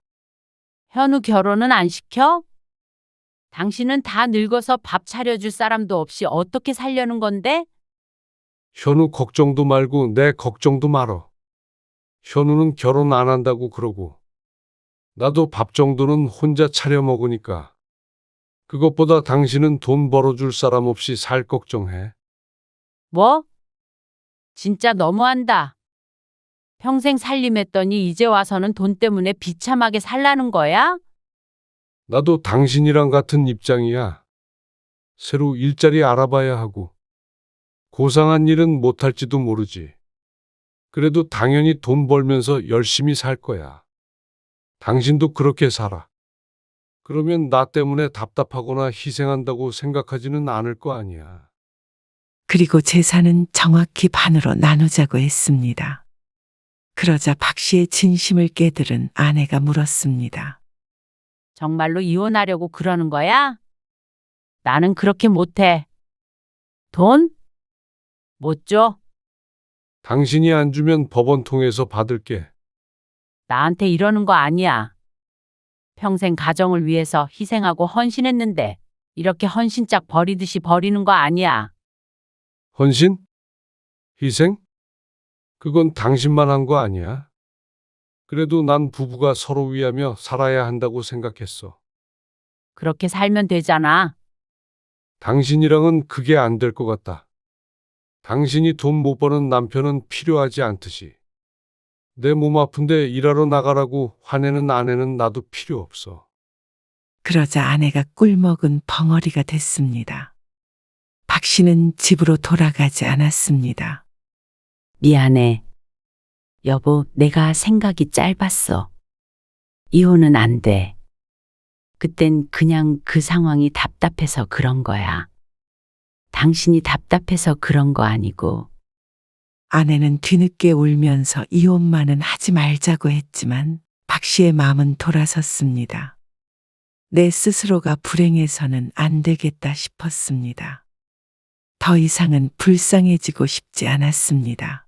현우 결혼은 안 시켜? 당신은 다 늙어서 밥 차려줄 사람도 없이 어떻게 살려는 건데? 현우 걱정도 말고 내 걱정도 말어. 현우는 결혼 안 한다고 그러고 나도 밥 정도는 혼자 차려 먹으니까. 그것보다 당신은 돈 벌어줄 사람 없이 살 걱정해. 뭐? 진짜 너무한다. 평생 살림했더니 이제 와서는 돈 때문에 비참하게 살라는 거야? 나도 당신이랑 같은 입장이야. 새로 일자리 알아봐야 하고 고상한 일은 못할지도 모르지. 그래도 당연히 돈 벌면서 열심히 살 거야. 당신도 그렇게 살아. 그러면 나 때문에 답답하거나 희생한다고 생각하지는 않을 거 아니야. 그리고 재산은 정확히 반으로 나누자고 했습니다. 그러자 박 씨의 진심을 깨들은 아내가 물었습니다. 정말로 이혼하려고 그러는 거야? 나는 그렇게 못해. 돈? 못 줘? 당신이 안 주면 법원 통해서 받을게. 나한테 이러는 거 아니야. 평생 가정을 위해서 희생하고 헌신했는데 이렇게 헌신짝 버리듯이 버리는 거 아니야. 헌신? 희생? 그건 당신만 한 거 아니야. 그래도 난 부부가 서로 위하며 살아야 한다고 생각했어. 그렇게 살면 되잖아. 당신이랑은 그게 안 될 것 같다. 당신이 돈 못 버는 남편은 필요하지 않듯이. 내 몸 아픈데 일하러 나가라고 화내는 아내는 나도 필요 없어. 그러자 아내가 꿀먹은 벙어리가 됐습니다. 박 씨는 집으로 돌아가지 않았습니다. 미안해. 여보, 내가 생각이 짧았어. 이혼은 안 돼. 그땐 그냥 그 상황이 답답해서 그런 거야. 당신이 답답해서 그런 거 아니고. 아내는 뒤늦게 울면서 이혼만은 하지 말자고 했지만 박 씨의 마음은 돌아섰습니다. 내 스스로가 불행해서는 안 되겠다 싶었습니다. 더 이상은 불쌍해지고 싶지 않았습니다.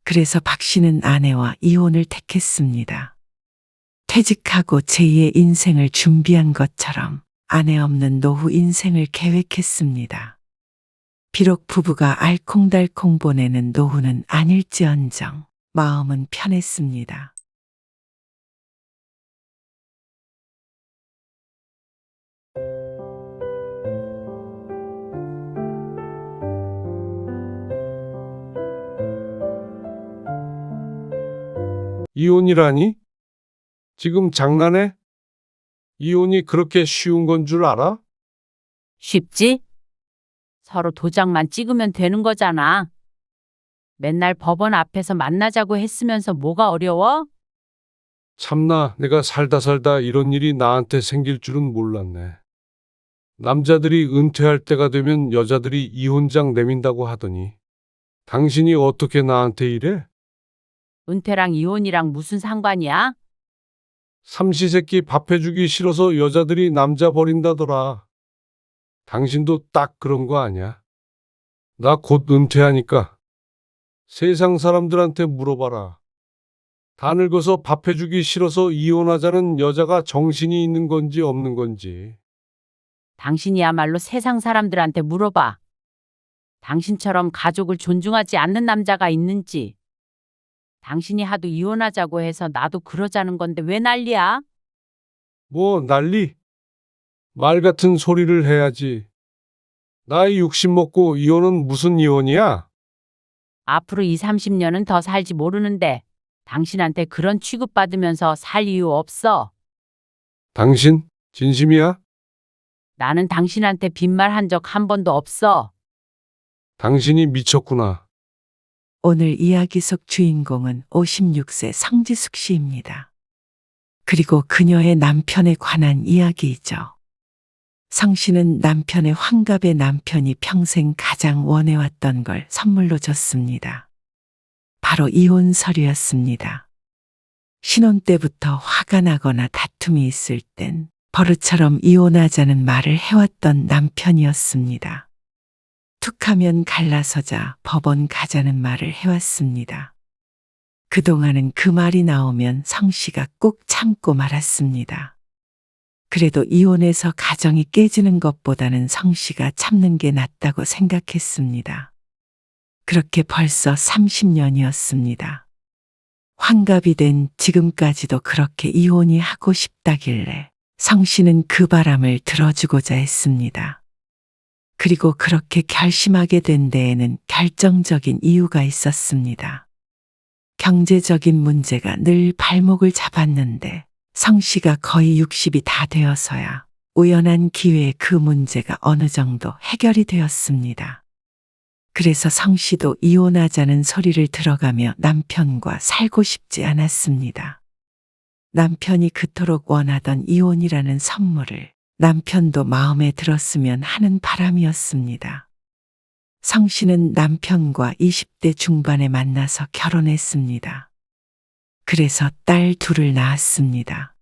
그래서 박 씨는 아내와 이혼을 택했습니다. 퇴직하고 제2의 인생을 준비한 것처럼 아내 없는 노후 인생을 계획했습니다. 비록 부부가 알콩달콩 보내는 노후는 아닐지언정 마음은 편했습니다. 이혼이라니? 지금 장난해? 이혼이 그렇게 쉬운 건 줄 알아? 쉽지? 서로 도장만 찍으면 되는 거잖아. 맨날 법원 앞에서 만나자고 했으면서 뭐가 어려워? 참나, 내가 살다 이런 일이 나한테 생길 줄은 몰랐네. 남자들이 은퇴할 때가 되면 여자들이 이혼장 내민다고 하더니 당신이 어떻게 나한테 이래? 은퇴랑 이혼이랑 무슨 상관이야? 삼시세끼 밥 해주기 싫어서 여자들이 남자 버린다더라. 당신도 딱 그런 거 아니야? 나 곧 은퇴하니까 세상 사람들한테 물어봐라. 다 늙어서 밥 해주기 싫어서 이혼하자는 여자가 정신이 있는 건지 없는 건지. 당신이야말로 세상 사람들한테 물어봐. 당신처럼 가족을 존중하지 않는 남자가 있는지. 당신이 하도 이혼하자고 해서 나도 그러자는 건데 왜 난리야? 뭐 난리? 말 같은 소리를 해야지. 나이 60 먹고 이혼은 무슨 이혼이야? 앞으로 2, 30년은 더 살지 모르는데 당신한테 그런 취급받으면서 살 이유 없어. 당신 진심이야? 나는 당신한테 빈말 한 적 한 번도 없어. 당신이 미쳤구나. 오늘 이야기 속 주인공은 56세 성지숙 씨입니다. 그리고 그녀의 남편에 관한 이야기이죠. 성 씨는 남편의 환갑의 남편이 평생 가장 원해왔던 걸 선물로 줬습니다. 바로 이혼 서류였습니다. 신혼 때부터 화가 나거나 다툼이 있을 땐 버릇처럼 이혼하자는 말을 해왔던 남편이었습니다. 툭하면 갈라서자 법원 가자는 말을 해왔습니다. 그동안은 그 말이 나오면 성 씨가 꼭 참고 말았습니다. 그래도 이혼해서 가정이 깨지는 것보다는 성 씨가 참는 게 낫다고 생각했습니다. 그렇게 벌써 30년이었습니다. 환갑이 된 지금까지도 그렇게 이혼이 하고 싶다길래 성 씨는 그 바람을 들어주고자 했습니다. 그리고 그렇게 결심하게 된 데에는 결정적인 이유가 있었습니다. 경제적인 문제가 늘 발목을 잡았는데 성 씨가 거의 60이 다 되어서야 우연한 기회에 그 문제가 어느 정도 해결이 되었습니다. 그래서 성 씨도 이혼하자는 소리를 들어가며 남편과 살고 싶지 않았습니다. 남편이 그토록 원하던 이혼이라는 선물을 남편도 마음에 들었으면 하는 바람이었습니다. 성 씨는 남편과 20대 중반에 만나서 결혼했습니다. 그래서 딸 둘을 낳았습니다.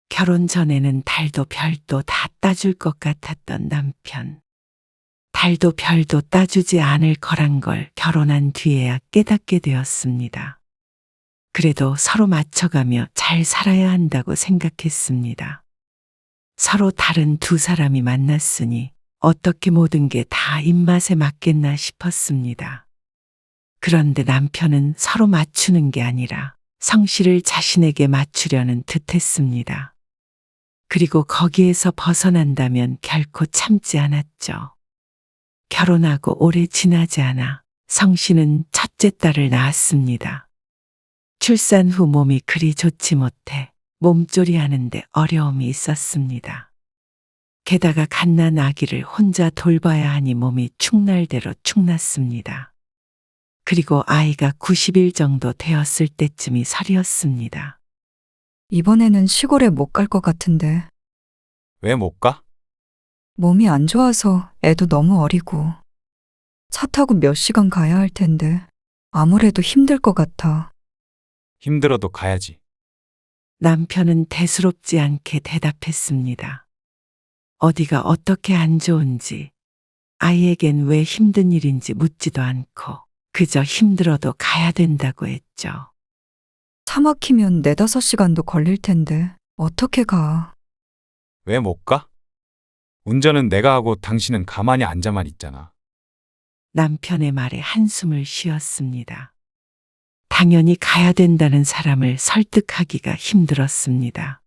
결혼 전에는 달도 별도 다 따줄 것 같았던 남편. 달도 별도 따주지 않을 거란 걸 결혼한 뒤에야 깨닫게 되었습니다. 그래도 서로 맞춰가며 잘 살아야 한다고 생각했습니다. 서로 다른 두 사람이 만났으니 어떻게 모든 게 다 입맛에 맞겠나 싶었습니다. 그런데 남편은 서로 맞추는 게 아니라 성 씨를 자신에게 맞추려는 듯 했습니다. 그리고 거기에서 벗어난다면 결코 참지 않았죠. 결혼하고 오래 지나지 않아 성 씨는 첫째 딸을 낳았습니다. 출산 후 몸이 그리 좋지 못해 몸조리 하는데 어려움이 있었습니다. 게다가 갓난 아기를 혼자 돌봐야 하니 몸이 축날대로 축났습니다. 그리고 아이가 90일 정도 되었을 때쯤이 설이었습니다. 이번에는 시골에 못 갈 것 같은데. 왜 못 가? 몸이 안 좋아서 애도 너무 어리고. 차 타고 몇 시간 가야 할 텐데. 아무래도 힘들 것 같아. 힘들어도 가야지. 남편은 대수롭지 않게 대답했습니다. 어디가 어떻게 안 좋은지, 아이에겐 왜 힘든 일인지 묻지도 않고 그저 힘들어도 가야 된다고 했죠. 차 막히면 4~5시간도 걸릴 텐데. 어떻게 가? 왜 못 가? 운전은 내가 하고 당신은 가만히 앉아만 있잖아. 남편의 말에 한숨을 쉬었습니다. 당연히 가야 된다는 사람을 설득하기가 힘들었습니다.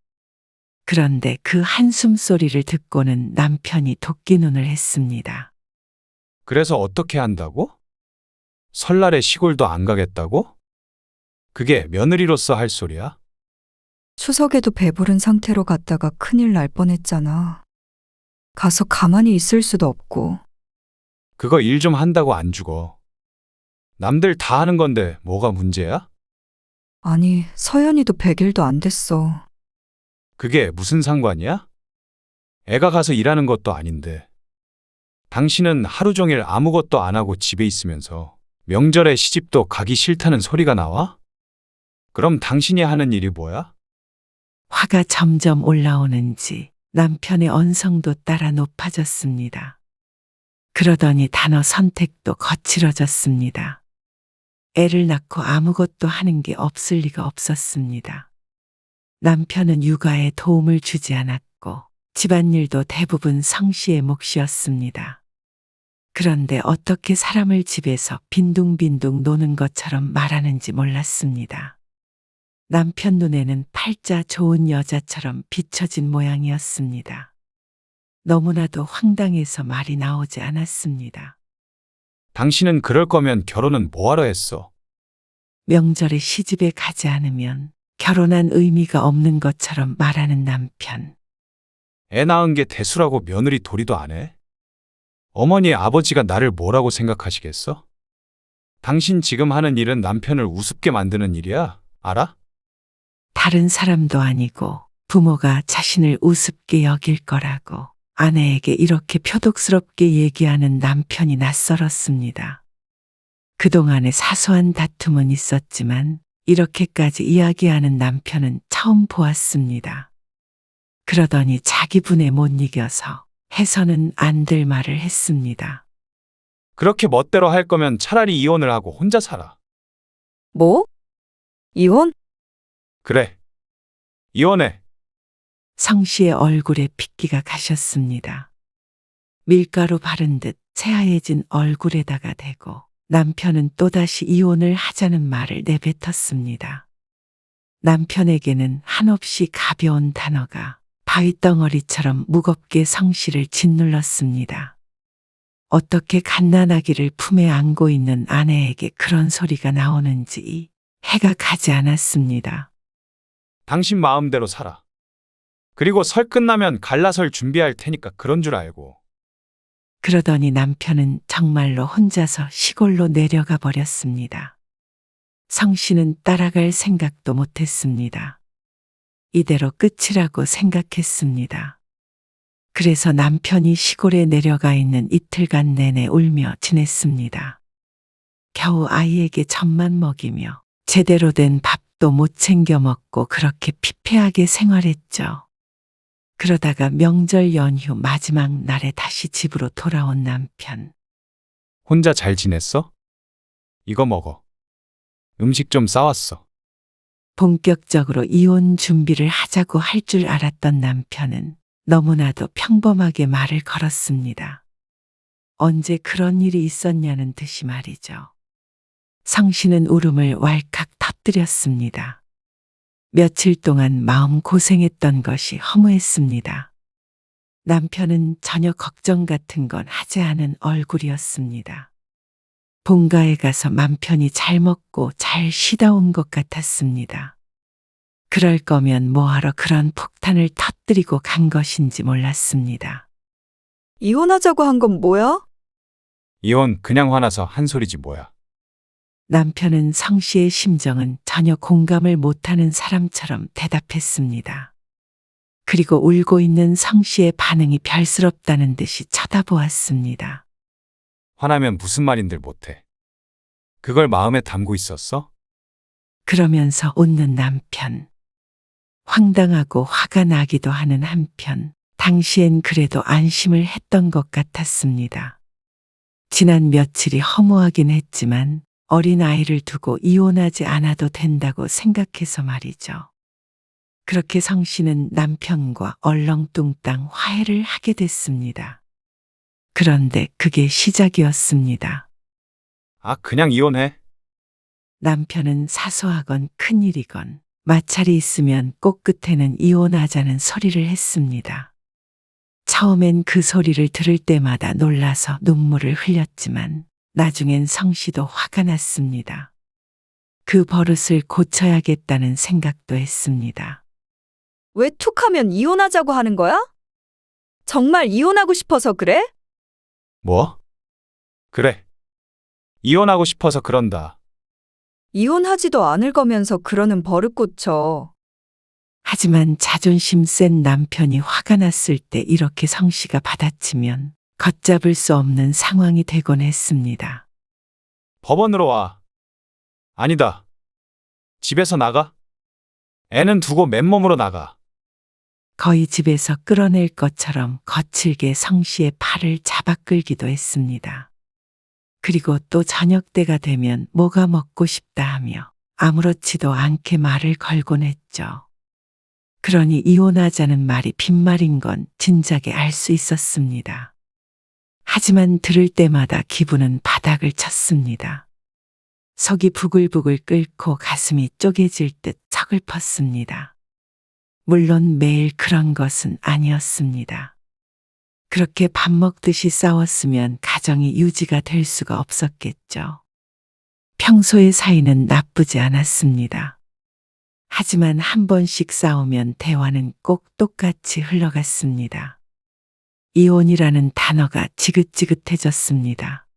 그런데 그 한숨 소리를 듣고는 남편이 도끼눈을 했습니다. 그래서 어떻게 한다고? 설날에 시골도 안 가겠다고? 그게 며느리로서 할 소리야? 추석에도 배부른 상태로 갔다가 큰일 날 뻔했잖아. 가서 가만히 있을 수도 없고. 그거 일 좀 한다고 안 죽어. 남들 다 하는 건데 뭐가 문제야? 아니, 서연이도 100일도 안 됐어. 그게 무슨 상관이야? 애가 가서 일하는 것도 아닌데. 당신은 하루 종일 아무것도 안 하고 집에 있으면서 명절에 시집도 가기 싫다는 소리가 나와? 그럼 당신이 하는 일이 뭐야? 화가 점점 올라오는지 남편의 언성도 따라 높아졌습니다. 그러더니 단어 선택도 거칠어졌습니다. 애를 낳고 아무것도 하는 게 없을 리가 없었습니다. 남편은 육아에 도움을 주지 않았고 집안일도 대부분 성씨의 몫이었습니다. 그런데 어떻게 사람을 집에서 빈둥빈둥 노는 것처럼 말하는지 몰랐습니다. 남편 눈에는 팔자 좋은 여자처럼 비춰진 모양이었습니다. 너무나도 황당해서 말이 나오지 않았습니다. 당신은 그럴 거면 결혼은 뭐하러 했어? 명절에 시집에 가지 않으면 결혼한 의미가 없는 것처럼 말하는 남편. 애 낳은 게 대수라고 며느리 도리도 안 해? 어머니 아버지가 나를 뭐라고 생각하시겠어? 당신 지금 하는 일은 남편을 우습게 만드는 일이야. 알아? 다른 사람도 아니고 부모가 자신을 우습게 여길 거라고 아내에게 이렇게 표독스럽게 얘기하는 남편이 낯설었습니다. 그동안의 사소한 다툼은 있었지만 이렇게까지 이야기하는 남편은 처음 보았습니다. 그러더니 자기 분에 못 이겨서 해서는 안 될 말을 했습니다. 그렇게 멋대로 할 거면 차라리 이혼을 하고 혼자 살아. 뭐? 이혼? 그래. 이혼해. 성씨의 얼굴에 핏기가 가셨습니다. 밀가루 바른 듯 새하얘진 얼굴에다가 대고 남편은 또다시 이혼을 하자는 말을 내뱉었습니다. 남편에게는 한없이 가벼운 단어가 바위덩어리처럼 무겁게 성씨를 짓눌렀습니다. 어떻게 갓난아기를 품에 안고 있는 아내에게 그런 소리가 나오는지 해가 가지 않았습니다. 당신 마음대로 살아. 그리고 설 끝나면 갈라설 준비할 테니까 그런 줄 알고. 그러더니 남편은 정말로 혼자서 시골로 내려가 버렸습니다. 성씨는 따라갈 생각도 못했습니다. 이대로 끝이라고 생각했습니다. 그래서 남편이 시골에 내려가 있는 이틀간 내내 울며 지냈습니다. 겨우 아이에게 젖만 먹이며 제대로 된 밥도 못 챙겨 먹고 그렇게 피폐하게 생활했죠. 그러다가 명절 연휴 마지막 날에 다시 집으로 돌아온 남편. 혼자 잘 지냈어? 이거 먹어. 음식 좀 싸왔어. 본격적으로 이혼 준비를 하자고 할 줄 알았던 남편은 너무나도 평범하게 말을 걸었습니다. 언제 그런 일이 있었냐는 듯이 말이죠. 성씨는 울음을 왈칵 터뜨렸습니다. 며칠 동안 마음 고생했던 것이 허무했습니다. 남편은 전혀 걱정 같은 건 하지 않은 얼굴이었습니다. 본가에 가서 맘 편히 잘 먹고 잘 쉬다 온 것 같았습니다. 그럴 거면 뭐하러 그런 폭탄을 터뜨리고 간 것인지 몰랐습니다. 이혼하자고 한 건 뭐야? 이혼 그냥 화나서 한 소리지 뭐야. 남편은 성 씨의 심정은 전혀 공감을 못하는 사람처럼 대답했습니다. 그리고 울고 있는 성 씨의 반응이 별스럽다는 듯이 쳐다보았습니다. 화나면 무슨 말인들 못해. 그걸 마음에 담고 있었어? 그러면서 웃는 남편. 황당하고 화가 나기도 하는 한편, 당시엔 그래도 안심을 했던 것 같았습니다. 지난 며칠이 허무하긴 했지만 어린 아이를 두고 이혼하지 않아도 된다고 생각해서 말이죠. 그렇게 성 씨는 남편과 얼렁뚱땅 화해를 하게 됐습니다. 그런데 그게 시작이었습니다. 아, 그냥 이혼해. 남편은 사소하건 큰일이건 마찰이 있으면 꼭 끝에는 이혼하자는 소리를 했습니다. 처음엔 그 소리를 들을 때마다 놀라서 눈물을 흘렸지만 나중엔 성 씨도 화가 났습니다. 그 버릇을 고쳐야겠다는 생각도 했습니다. 왜 툭하면 이혼하자고 하는 거야? 정말 이혼하고 싶어서 그래? 뭐? 그래. 이혼하고 싶어서 그런다. 이혼하지도 않을 거면서 그러는 버릇 고쳐. 하지만 자존심 센 남편이 화가 났을 때 이렇게 성 씨가 받아치면 걷잡을 수 없는 상황이 되곤 했습니다. 법원으로 와. 아니다. 집에서 나가. 애는 두고 맨몸으로 나가. 거의 집에서 끌어낼 것처럼 거칠게 성 씨의 팔을 잡아 끌기도 했습니다. 그리고 또 저녁 때가 되면 뭐가 먹고 싶다 하며 아무렇지도 않게 말을 걸곤 했죠. 그러니 이혼하자는 말이 빈말인 건 진작에 알 수 있었습니다. 하지만 들을 때마다 기분은 바닥을 쳤습니다. 속이 부글부글 끓고 가슴이 쪼개질 듯 서글펐습니다. 물론 매일 그런 것은 아니었습니다. 그렇게 밥 먹듯이 싸웠으면 가정이 유지가 될 수가 없었겠죠. 평소의 사이는 나쁘지 않았습니다. 하지만 한 번씩 싸우면 대화는 꼭 똑같이 흘러갔습니다. 이혼이라는 단어가 지긋지긋해졌습니다.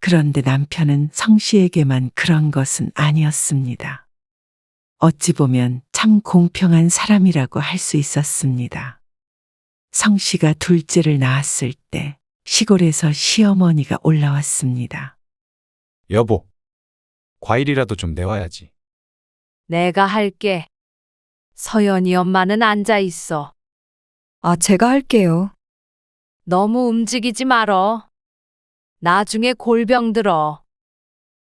그런데 남편은 성 씨에게만 그런 것은 아니었습니다. 어찌 보면 참 공평한 사람이라고 할 수 있었습니다. 성 씨가 둘째를 낳았을 때 시골에서 시어머니가 올라왔습니다. 여보, 과일이라도 좀 내와야지. 내가 할게. 서연이 엄마는 앉아 있어. 아, 제가 할게요. 너무 움직이지 말어. 나중에 골병 들어.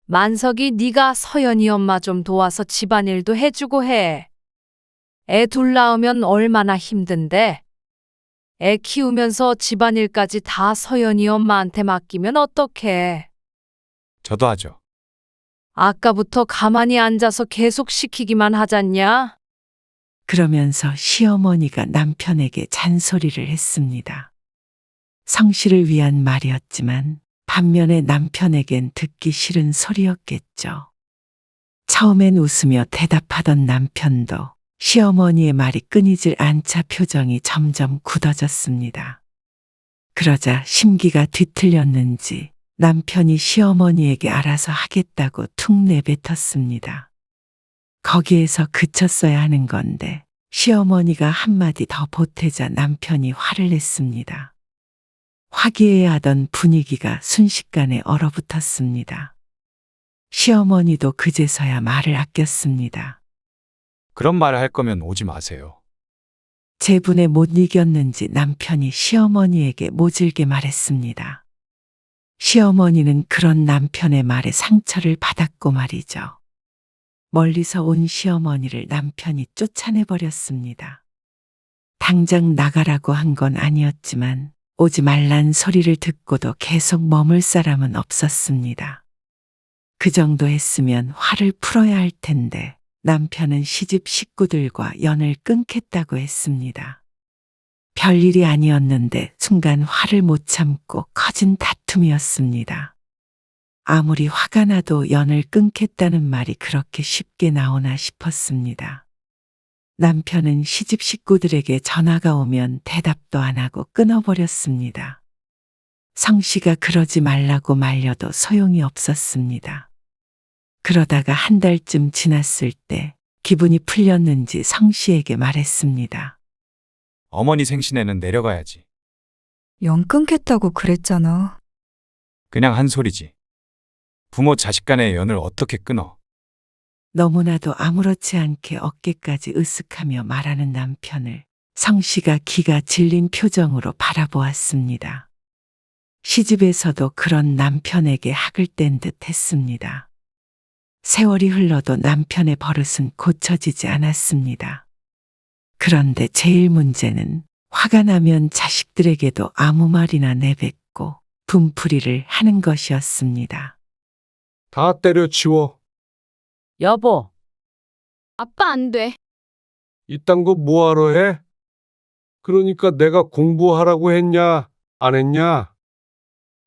만석이 네가 서연이 엄마 좀 도와서 집안일도 해주고 해. 애 둘 낳으면 얼마나 힘든데. 애 키우면서 집안일까지 다 서연이 엄마한테 맡기면 어떡해. 저도 하죠. 아까부터 가만히 앉아서 계속 시키기만 하잖냐? 그러면서 시어머니가 남편에게 잔소리를 했습니다. 성 씨를 위한 말이었지만 반면에 남편에겐 듣기 싫은 소리였겠죠. 처음엔 웃으며 대답하던 남편도 시어머니의 말이 끊이질 않자 표정이 점점 굳어졌습니다. 그러자 심기가 뒤틀렸는지 남편이 시어머니에게 알아서 하겠다고 툭 내뱉었습니다. 거기에서 그쳤어야 하는 건데 시어머니가 한마디 더 보태자 남편이 화를 냈습니다. 화기애애하던 분위기가 순식간에 얼어붙었습니다. 시어머니도 그제서야 말을 아꼈습니다. 그런 말을 할 거면 오지 마세요. 제분에 못 이겼는지 남편이 시어머니에게 모질게 말했습니다. 시어머니는 그런 남편의 말에 상처를 받았고 말이죠. 멀리서 온 시어머니를 남편이 쫓아내버렸습니다. 당장 나가라고 한 건 아니었지만 오지 말란 소리를 듣고도 계속 머물 사람은 없었습니다. 그 정도 했으면 화를 풀어야 할 텐데 남편은 시집 식구들과 연을 끊겠다고 했습니다. 별일이 아니었는데 순간 화를 못 참고 커진 다툼이었습니다. 아무리 화가 나도 연을 끊겠다는 말이 그렇게 쉽게 나오나 싶었습니다. 남편은 시집 식구들에게 전화가 오면 대답도 안 하고 끊어버렸습니다. 성 씨가 그러지 말라고 말려도 소용이 없었습니다. 그러다가 한 달쯤 지났을 때 기분이 풀렸는지 성 씨에게 말했습니다. 어머니 생신에는 내려가야지. 연 끊겠다고 그랬잖아. 그냥 한 소리지. 부모 자식 간의 연을 어떻게 끊어? 너무나도 아무렇지 않게 어깨까지 으쓱하며 말하는 남편을 성 씨가 기가 질린 표정으로 바라보았습니다. 시집에서도 그런 남편에게 학을 뗀 듯 했습니다. 세월이 흘러도 남편의 버릇은 고쳐지지 않았습니다. 그런데 제일 문제는 화가 나면 자식들에게도 아무 말이나 내뱉고 분풀이를 하는 것이었습니다. 다 때려치워. 여보, 아빠 안 돼. 이딴 거 뭐하러 해? 그러니까 내가 공부하라고 했냐, 안 했냐?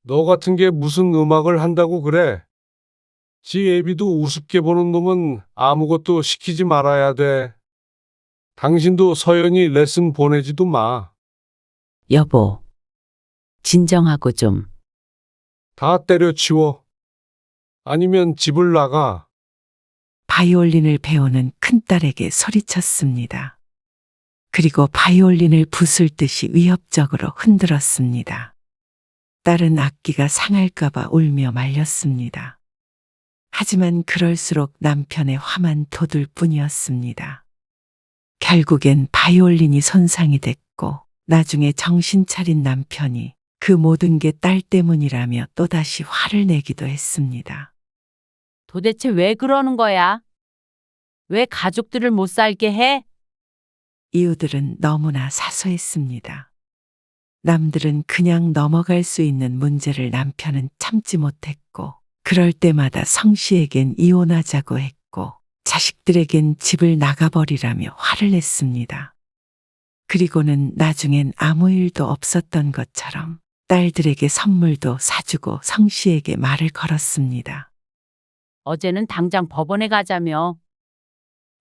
너 같은 게 무슨 음악을 한다고 그래? 지 애비도 우습게 보는 놈은 아무것도 시키지 말아야 돼. 당신도 서연이 레슨 보내지도 마. 여보. 진정하고 좀. 다 때려치워. 아니면 집을 나가. 바이올린을 배우는 큰딸에게 소리쳤습니다. 그리고 바이올린을 부술 듯이 위협적으로 흔들었습니다. 딸은 악기가 상할까봐 울며 말렸습니다. 하지만 그럴수록 남편의 화만 돋을 뿐이었습니다. 결국엔 바이올린이 손상이 됐고 나중에 정신 차린 남편이 그 모든 게 딸 때문이라며 또다시 화를 내기도 했습니다. 도대체 왜 그러는 거야? 왜 가족들을 못 살게 해? 이유들은 너무나 사소했습니다. 남들은 그냥 넘어갈 수 있는 문제를 남편은 참지 못했고 그럴 때마다 성 씨에겐 이혼하자고 했고 자식들에겐 집을 나가버리라며 화를 냈습니다. 그리고는 나중엔 아무 일도 없었던 것처럼 딸들에게 선물도 사주고 성 씨에게 말을 걸었습니다. 어제는 당장 법원에 가자며.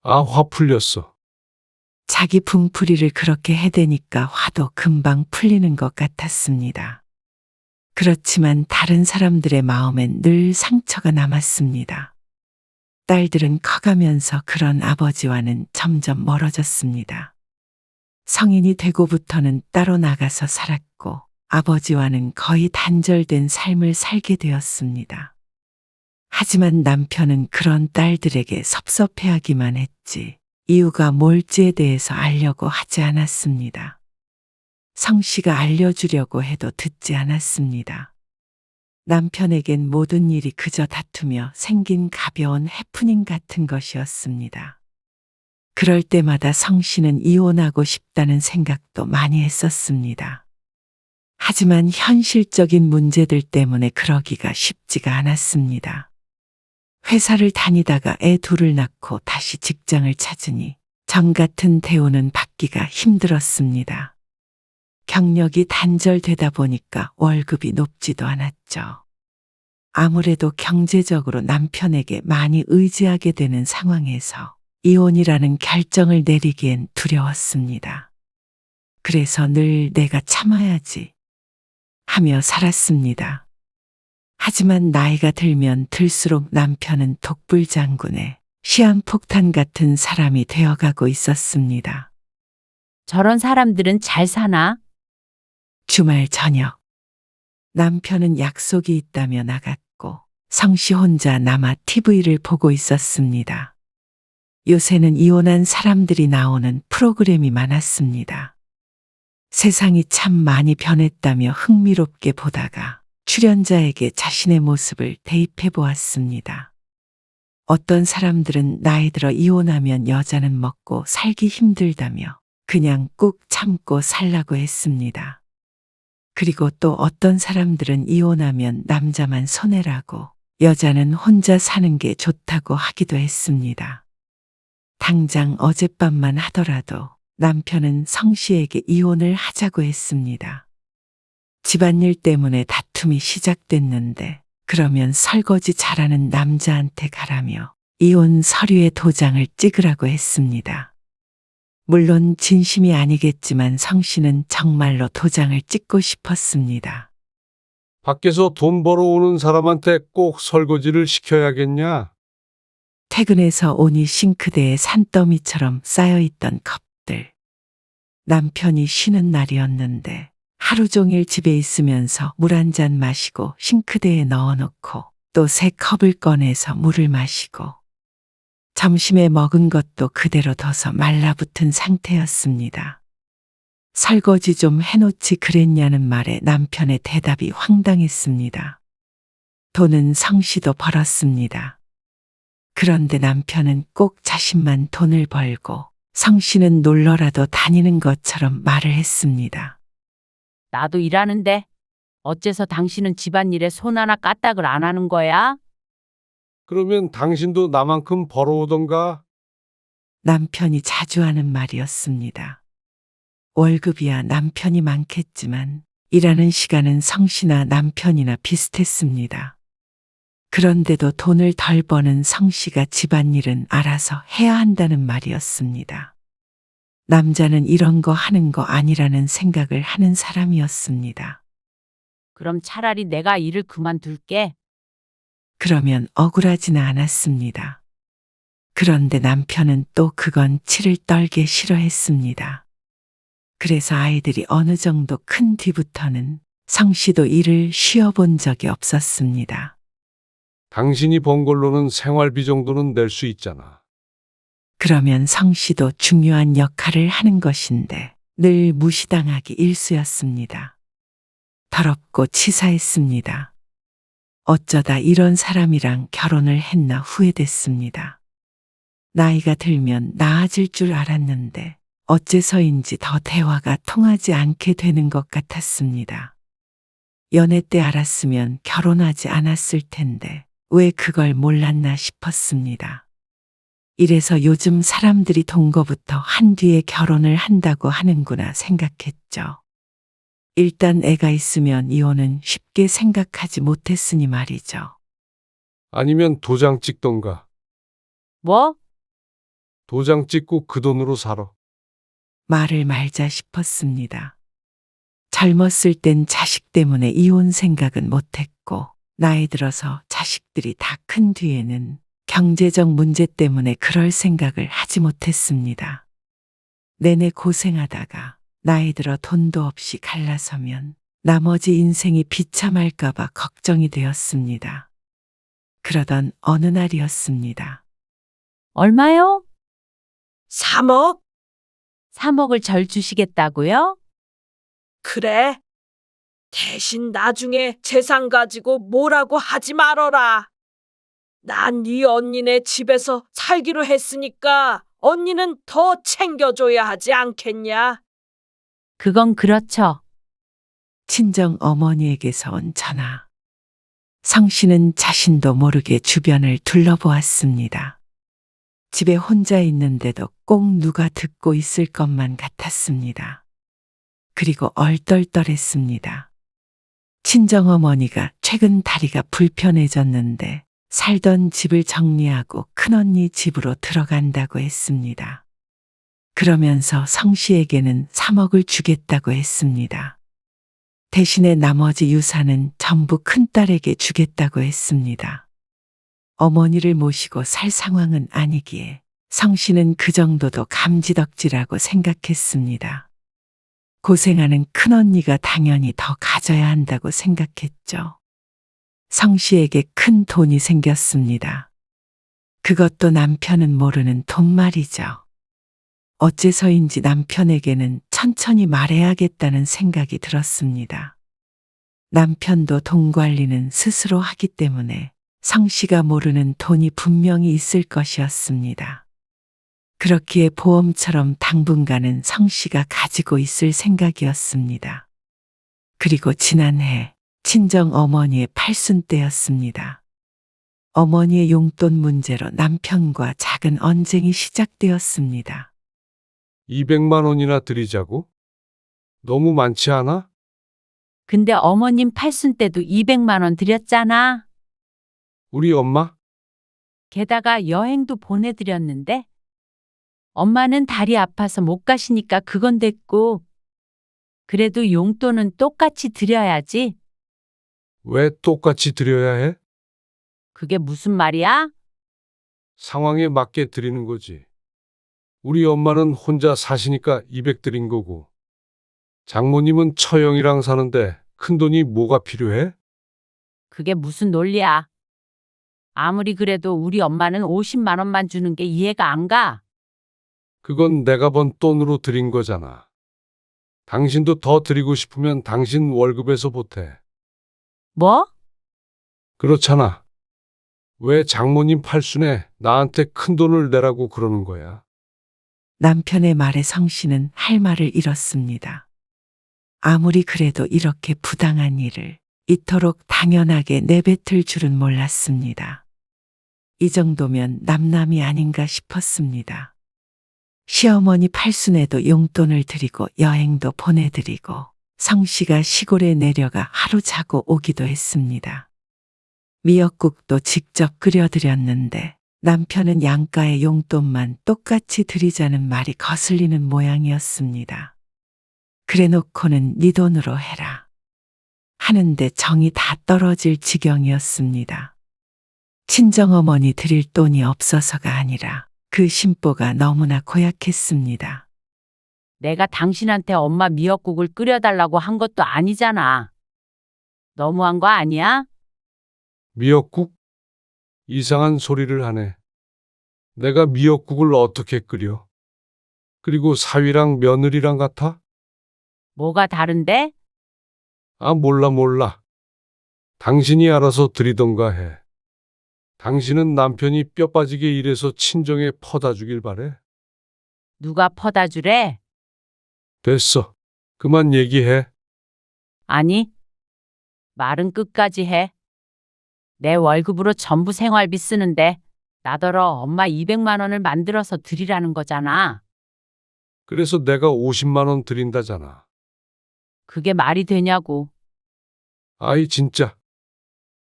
아, 화 풀렸어. 자기 분풀이를 그렇게 해대니까 화도 금방 풀리는 것 같았습니다. 그렇지만 다른 사람들의 마음엔 늘 상처가 남았습니다. 딸들은 커가면서 그런 아버지와는 점점 멀어졌습니다. 성인이 되고부터는 따로 나가서 살았고 아버지와는 거의 단절된 삶을 살게 되었습니다. 하지만 남편은 그런 딸들에게 섭섭해하기만 했지 이유가 뭘지에 대해서 알려고 하지 않았습니다. 성 씨가 알려주려고 해도 듣지 않았습니다. 남편에겐 모든 일이 그저 다투며 생긴 가벼운 해프닝 같은 것이었습니다. 그럴 때마다 성 씨는 이혼하고 싶다는 생각도 많이 했었습니다. 하지만 현실적인 문제들 때문에 그러기가 쉽지가 않았습니다. 회사를 다니다가 애 둘을 낳고 다시 직장을 찾으니 정 같은 대우는 받기가 힘들었습니다. 경력이 단절되다 보니까 월급이 높지도 않았죠. 아무래도 경제적으로 남편에게 많이 의지하게 되는 상황에서 이혼이라는 결정을 내리기엔 두려웠습니다. 그래서 늘 내가 참아야지 하며 살았습니다. 하지만 나이가 들면 들수록 남편은 독불장군의 시한폭탄 같은 사람이 되어가고 있었습니다. 저런 사람들은 잘 사나? 주말 저녁 남편은 약속이 있다며 나갔고 성씨 혼자 남아 TV를 보고 있었습니다. 요새는 이혼한 사람들이 나오는 프로그램이 많았습니다. 세상이 참 많이 변했다며 흥미롭게 보다가 출연자에게 자신의 모습을 대입해 보았습니다. 어떤 사람들은 나이 들어 이혼하면 여자는 먹고 살기 힘들다며 그냥 꾹 참고 살라고 했습니다. 그리고 또 어떤 사람들은 이혼하면 남자만 손해라고 여자는 혼자 사는 게 좋다고 하기도 했습니다. 당장 어젯밤만 하더라도 남편은 성 씨에게 이혼을 하자고 했습니다. 집안일 때문에 다툼이 시작됐는데 그러면 설거지 잘하는 남자한테 가라며 이혼 서류에 도장을 찍으라고 했습니다. 물론 진심이 아니겠지만 성 씨는 정말로 도장을 찍고 싶었습니다. 밖에서 돈 벌어오는 사람한테 꼭 설거지를 시켜야겠냐? 퇴근해서 오니 싱크대에 산더미처럼 쌓여있던 컵들. 남편이 쉬는 날이었는데 하루 종일 집에 있으면서 물 한 잔 마시고 싱크대에 넣어놓고 또 새 컵을 꺼내서 물을 마시고 점심에 먹은 것도 그대로 둬서 말라붙은 상태였습니다. 설거지 좀 해놓지 그랬냐는 말에 남편의 대답이 황당했습니다. 돈은 성씨도 벌었습니다. 그런데 남편은 꼭 자신만 돈을 벌고 성씨는 놀러라도 다니는 것처럼 말을 했습니다. 나도 일하는데 어째서 당신은 집안일에 손 하나 까딱을 안 하는 거야? 그러면 당신도 나만큼 벌어오던가? 남편이 자주 하는 말이었습니다. 월급이야 남편이 많겠지만 일하는 시간은 성씨나 남편이나 비슷했습니다. 그런데도 돈을 덜 버는 성씨가 집안일은 알아서 해야 한다는 말이었습니다. 남자는 이런 거 하는 거 아니라는 생각을 하는 사람이었습니다. 그럼 차라리 내가 일을 그만둘게. 그러면 억울하지는 않았습니다. 그런데 남편은 또 그건 치를 떨게 싫어했습니다. 그래서 아이들이 어느 정도 큰 뒤부터는 성씨도 일을 쉬어본 적이 없었습니다. 당신이 번 걸로는 생활비 정도는 낼 수 있잖아. 그러면 성씨도 중요한 역할을 하는 것인데 늘 무시당하기 일쑤였습니다. 더럽고 치사했습니다. 어쩌다 이런 사람이랑 결혼을 했나 후회됐습니다. 나이가 들면 나아질 줄 알았는데 어째서인지 더 대화가 통하지 않게 되는 것 같았습니다. 연애 때 알았으면 결혼하지 않았을 텐데 왜 그걸 몰랐나 싶었습니다. 이래서 요즘 사람들이 동거부터 한 뒤에 결혼을 한다고 하는구나 생각했죠. 일단 애가 있으면 이혼은 쉽게 생각하지 못했으니 말이죠. 아니면 도장 찍던가. 뭐? 도장 찍고 그 돈으로 살아. 말을 말자 싶었습니다. 젊었을 땐 자식 때문에 이혼 생각은 못했고 나이 들어서 자식들이 다 큰 뒤에는 경제적 문제 때문에 그럴 생각을 하지 못했습니다. 내내 고생하다가 나이 들어 돈도 없이 갈라서면 나머지 인생이 비참할까봐 걱정이 되었습니다. 그러던 어느 날이었습니다. 얼마요? 3억? 3억을 절 주시겠다고요? 그래. 대신 나중에 재산 가지고 뭐라고 하지 말어라. 난 네 언니네 집에서 살기로 했으니까 언니는 더 챙겨줘야 하지 않겠냐? 그건 그렇죠. 친정 어머니에게서 온 전화. 성씨는 자신도 모르게 주변을 둘러보았습니다. 집에 혼자 있는데도 꼭 누가 듣고 있을 것만 같았습니다. 그리고 얼떨떨했습니다. 친정어머니가 최근 다리가 불편해졌는데 살던 집을 정리하고 큰언니 집으로 들어간다고 했습니다. 그러면서 성씨에게는 3억을 주겠다고 했습니다. 대신에 나머지 유산은 전부 큰딸에게 주겠다고 했습니다. 어머니를 모시고 살 상황은 아니기에 성씨는 그 정도도 감지덕지라고 생각했습니다. 고생하는 큰언니가 당연히 더 가져야 한다고 생각했죠. 성씨에게 큰 돈이 생겼습니다. 그것도 남편은 모르는 돈 말이죠. 어째서인지 남편에게는 천천히 말해야겠다는 생각이 들었습니다. 남편도 돈 관리는 스스로 하기 때문에 성씨가 모르는 돈이 분명히 있을 것이었습니다. 그렇기에 보험처럼 당분간은 성씨가 가지고 있을 생각이었습니다. 그리고 지난해 친정 어머니의 팔순 때였습니다. 어머니의 용돈 문제로 남편과 작은 언쟁이 시작되었습니다. 200만 원이나 드리자고? 너무 많지 않아? 근데 어머님 팔순 때도 200만 원 드렸잖아. 우리 엄마? 게다가 여행도 보내드렸는데 엄마는 다리 아파서 못 가시니까 그건 됐고 그래도 용돈은 똑같이 드려야지. 왜 똑같이 드려야 해? 그게 무슨 말이야? 상황에 맞게 드리는 거지. 우리 엄마는 혼자 사시니까 200 드린 거고, 장모님은 처형이랑 사는데 큰돈이 뭐가 필요해? 그게 무슨 논리야? 아무리 그래도 우리 엄마는 50만 원만 주는 게 이해가 안 가. 그건 내가 번 돈으로 드린 거잖아. 당신도 더 드리고 싶으면 당신 월급에서 보태. 뭐? 그렇잖아. 왜 장모님 팔순에 나한테 큰돈을 내라고 그러는 거야? 남편의 말에 성 씨는 할 말을 잃었습니다. 아무리 그래도 이렇게 부당한 일을 이토록 당연하게 내뱉을 줄은 몰랐습니다. 이 정도면 남남이 아닌가 싶었습니다. 시어머니 팔순에도 용돈을 드리고 여행도 보내드리고 성 씨가 시골에 내려가 하루 자고 오기도 했습니다. 미역국도 직접 끓여드렸는데 남편은 양가의 용돈만 똑같이 드리자는 말이 거슬리는 모양이었습니다. 그래놓고는 네 돈으로 해라 하는데 정이 다 떨어질 지경이었습니다. 친정어머니 드릴 돈이 없어서가 아니라 그 심보가 너무나 고약했습니다. 내가 당신한테 엄마 미역국을 끓여달라고 한 것도 아니잖아. 너무한 거 아니야? 미역국? 이상한 소리를 하네. 내가 미역국을 어떻게 끓여? 그리고 사위랑 며느리랑 같아? 뭐가 다른데? 아, 몰라. 당신이 알아서 드리던가 해. 당신은 남편이 뼈 빠지게 일해서 친정에 퍼다 주길 바래. 누가 퍼다 주래? 됐어. 그만 얘기해. 아니, 말은 끝까지 해. 내 월급으로 전부 생활비 쓰는데 나더러 엄마 200만 원을 만들어서 드리라는 거잖아. 그래서 내가 50만 원 드린다잖아. 그게 말이 되냐고. 아이, 진짜.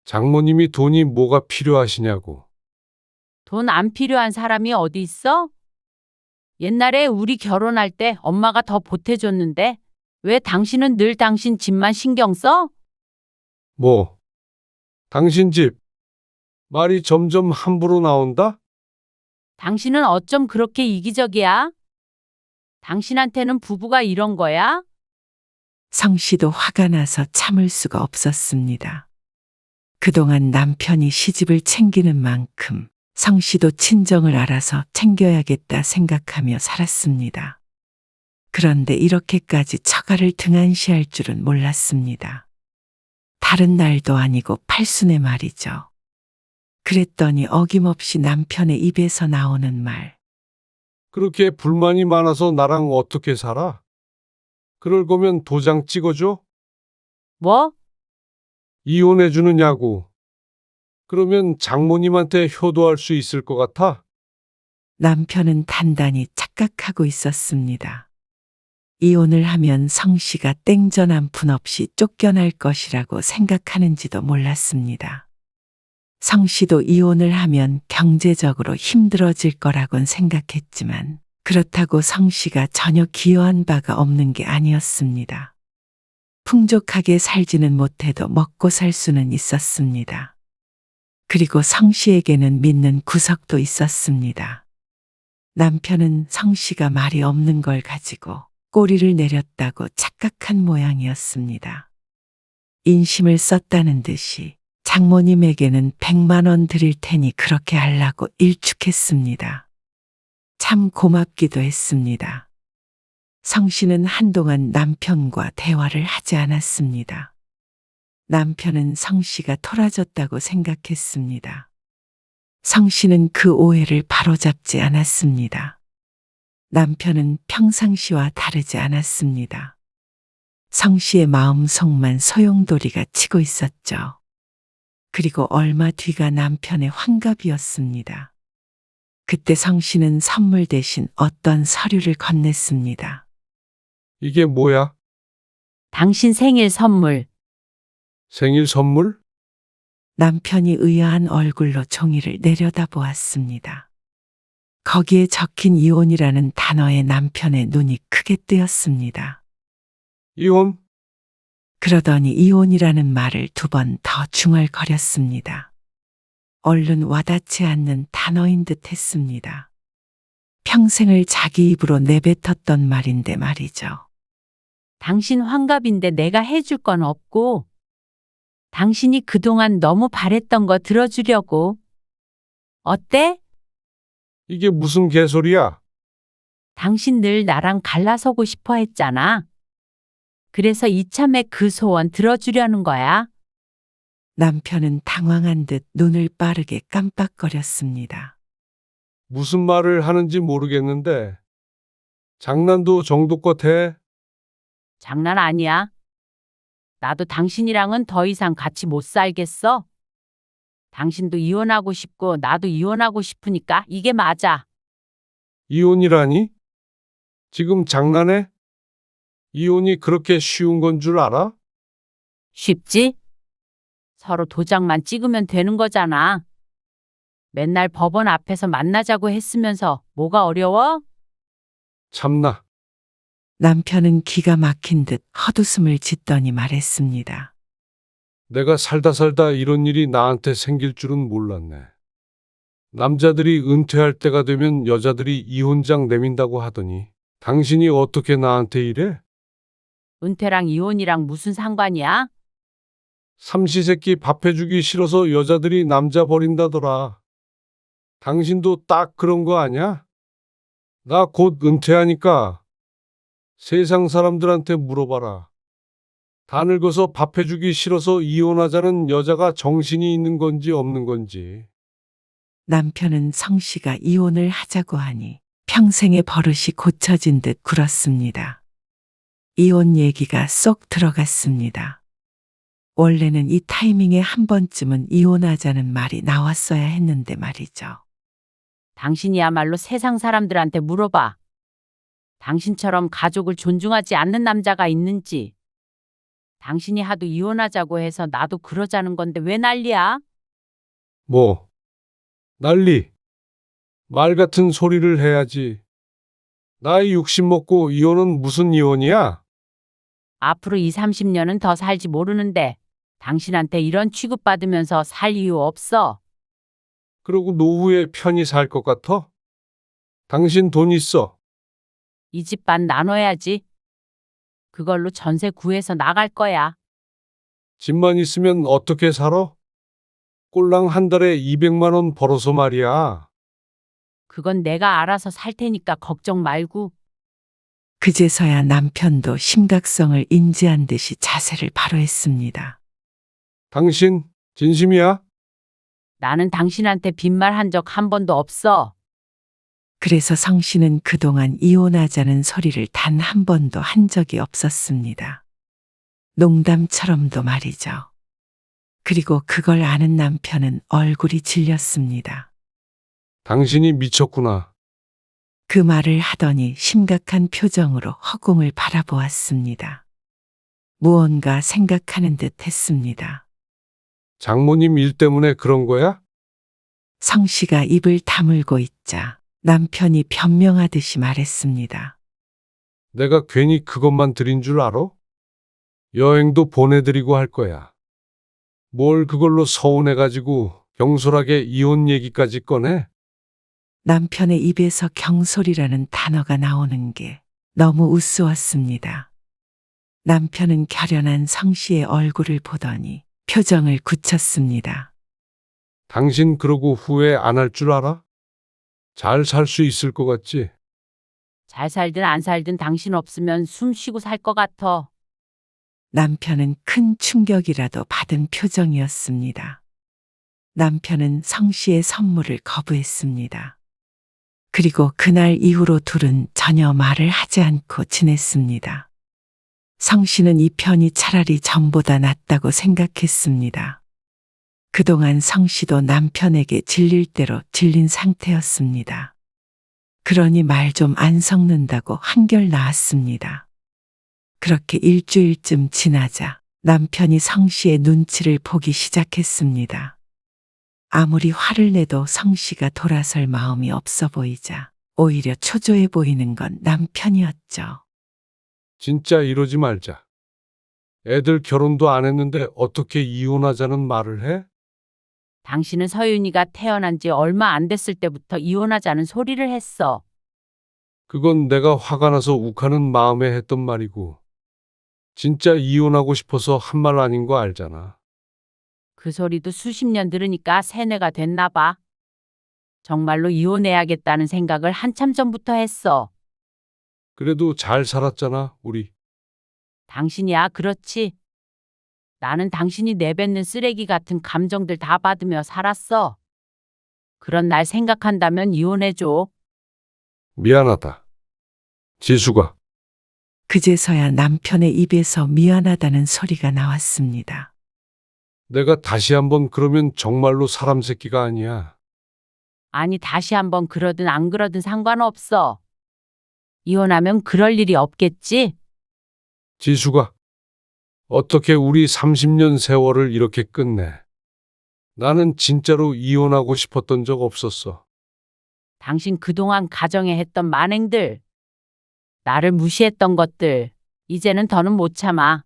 장모님이 돈이 뭐가 필요하시냐고. 돈 안 필요한 사람이 어디 있어? 옛날에 우리 결혼할 때 엄마가 더 보태줬는데 왜 당신은 늘 당신 집만 신경 써? 뭐? 당신 집. 말이 점점 함부로 나온다? 당신은 어쩜 그렇게 이기적이야? 당신한테는 부부가 이런 거야? 성 씨도 화가 나서 참을 수가 없었습니다. 그동안 남편이 시집을 챙기는 만큼 성 씨도 친정을 알아서 챙겨야겠다 생각하며 살았습니다. 그런데 이렇게까지 처가를 등한시할 줄은 몰랐습니다. 다른 날도 아니고 팔순의 말이죠. 그랬더니 어김없이 남편의 입에서 나오는 말. 그렇게 불만이 많아서 나랑 어떻게 살아? 그럴 거면 도장 찍어줘? 뭐? 이혼해 주느냐고. 그러면 장모님한테 효도할 수 있을 것 같아? 남편은 단단히 착각하고 있었습니다. 이혼을 하면 성 씨가 땡전 한 푼 없이 쫓겨날 것이라고 생각하는지도 몰랐습니다. 성 씨도 이혼을 하면 경제적으로 힘들어질 거라곤 생각했지만 그렇다고 성 씨가 전혀 기여한 바가 없는 게 아니었습니다. 풍족하게 살지는 못해도 먹고 살 수는 있었습니다. 그리고 성 씨에게는 믿는 구석도 있었습니다. 남편은 성 씨가 말이 없는 걸 가지고 꼬리를 내렸다고 착각한 모양이었습니다. 인심을 썼다는 듯이 장모님에게는 100만 원 드릴 테니 그렇게 하려고 일축했습니다. 참 고맙기도 했습니다. 성 씨는 한동안 남편과 대화를 하지 않았습니다. 남편은 성 씨가 토라졌다고 생각했습니다. 성 씨는 그 오해를 바로잡지 않았습니다. 남편은 평상시와 다르지 않았습니다. 성 씨의 마음속만 소용돌이가 치고 있었죠. 그리고 얼마 뒤가 남편의 환갑이었습니다. 그때 성 씨는 선물 대신 어떤 서류를 건넸습니다. 이게 뭐야? 당신 생일 선물. 생일 선물? 남편이 의아한 얼굴로 종이를 내려다보았습니다. 거기에 적힌 이혼이라는 단어에 남편의 눈이 크게 뜨였습니다. 이혼? 그러더니 이혼이라는 말을 2번 더 중얼거렸습니다. 얼른 와닿지 않는 단어인 듯 했습니다. 평생을 자기 입으로 내뱉었던 말인데 말이죠. 당신 환갑인데 내가 해줄 건 없고, 당신이 그동안 너무 바랬던 거 들어주려고. 어때? 이게 무슨 개소리야? 당신 늘 나랑 갈라서고 싶어 했잖아. 그래서 이참에 그 소원 들어주려는 거야. 남편은 당황한 듯 눈을 빠르게 깜빡거렸습니다. 무슨 말을 하는지 모르겠는데. 장난도 정도껏 해. 장난 아니야. 나도 당신이랑은 더 이상 같이 못 살겠어. 당신도 이혼하고 싶고 나도 이혼하고 싶으니까 이게 맞아. 이혼이라니? 지금 장난해? 이혼이 그렇게 쉬운 건 줄 알아? 쉽지? 서로 도장만 찍으면 되는 거잖아. 맨날 법원 앞에서 만나자고 했으면서 뭐가 어려워? 참나. 남편은 기가 막힌 듯 헛웃음을 짓더니 말했습니다. 내가 살다 이런 일이 나한테 생길 줄은 몰랐네. 남자들이 은퇴할 때가 되면 여자들이 이혼장 내민다고 하더니 당신이 어떻게 나한테 이래? 은퇴랑 이혼이랑 무슨 상관이야? 삼시세끼 밥 해주기 싫어서 여자들이 남자 버린다더라. 당신도 딱 그런 거 아냐? 나 곧 은퇴하니까 세상 사람들한테 물어봐라. 다 늙어서 밥 해주기 싫어서 이혼하자는 여자가 정신이 있는 건지 없는 건지. 남편은 성 씨가 이혼을 하자고 하니 평생의 버릇이 고쳐진 듯 굴었습니다. 이혼 얘기가 쏙 들어갔습니다. 원래는 이 타이밍에 한 번쯤은 이혼하자는 말이 나왔어야 했는데 말이죠. 당신이야말로 세상 사람들한테 물어봐. 당신처럼 가족을 존중하지 않는 남자가 있는지. 당신이 하도 이혼하자고 해서 나도 그러자는 건데 왜 난리야? 뭐? 난리. 말 같은 소리를 해야지. 나이 60 먹고 이혼은 무슨 이혼이야? 앞으로 20, 30년은 더 살지 모르는데 당신한테 이런 취급받으면서 살 이유 없어. 그러고 노후에 편히 살 것 같아? 당신 돈 있어. 이 집 반 나눠야지. 그걸로 전세 구해서 나갈 거야. 집만 있으면 어떻게 살아? 꼴랑 한 달에 200만 원 벌어서 말이야. 그건 내가 알아서 살 테니까 걱정 말고. 그제서야 남편도 심각성을 인지한 듯이 자세를 바로 했습니다. 당신 진심이야? 나는 당신한테 빈말 한 적 한 번도 없어. 그래서 성 씨는 그동안 이혼하자는 소리를 단 한 번도 한 적이 없었습니다. 농담처럼도 말이죠. 그리고 그걸 아는 남편은 얼굴이 질렸습니다. 당신이 미쳤구나. 그 말을 하더니 심각한 표정으로 허공을 바라보았습니다. 무언가 생각하는 듯 했습니다. 장모님 일 때문에 그런 거야? 성 씨가 입을 다물고 있자 남편이 변명하듯이 말했습니다. 내가 괜히 그것만 드린 줄 알아? 여행도 보내드리고 할 거야. 뭘 그걸로 서운해가지고 경솔하게 이혼 얘기까지 꺼내? 남편의 입에서 경솔이라는 단어가 나오는 게 너무 우스웠습니다. 남편은 결연한 성 씨의 얼굴을 보더니 표정을 굳혔습니다. 당신 그러고 후회 안 할 줄 알아? 잘 살 수 있을 것 같지? 잘 살든 안 살든 당신 없으면 숨 쉬고 살 것 같아. 남편은 큰 충격이라도 받은 표정이었습니다. 남편은 성 씨의 선물을 거부했습니다. 그리고 그날 이후로 둘은 전혀 말을 하지 않고 지냈습니다. 성 씨는 이 편이 차라리 전보다 낫다고 생각했습니다. 그동안 성 씨도 남편에게 질릴 대로 질린 상태였습니다. 그러니 말 좀 안 섞는다고 한결 나았습니다. 그렇게 일주일쯤 지나자 남편이 성 씨의 눈치를 보기 시작했습니다. 아무리 화를 내도 성 씨가 돌아설 마음이 없어 보이자 오히려 초조해 보이는 건 남편이었죠. 진짜 이러지 말자. 애들 결혼도 안 했는데 어떻게 이혼하자는 말을 해? 당신은 서윤이가 태어난 지 얼마 안 됐을 때부터 이혼하자는 소리를 했어. 그건 내가 화가 나서 욱하는 마음에 했던 말이고, 진짜 이혼하고 싶어서 한 말 아닌 거 알잖아. 그 소리도 수십 년 들으니까 세뇌가 됐나 봐. 정말로 이혼해야겠다는 생각을 한참 전부터 했어. 그래도 잘 살았잖아, 우리. 당신이야, 그렇지. 나는 당신이 내뱉는 쓰레기 같은 감정들 다 받으며 살았어. 그런 날 생각한다면 이혼해줘. 미안하다. 지수가. 그제서야 남편의 입에서 미안하다는 소리가 나왔습니다. 내가 다시 한번 그러면 정말로 사람 새끼가 아니야. 아니, 다시 한번 그러든 안 그러든 상관없어. 이혼하면 그럴 일이 없겠지? 지수가. 어떻게 우리 30년 세월을 이렇게 끝내? 나는 진짜로 이혼하고 싶었던 적 없었어. 당신 그동안 가정에 했던 만행들, 나를 무시했던 것들, 이제는 더는 못 참아.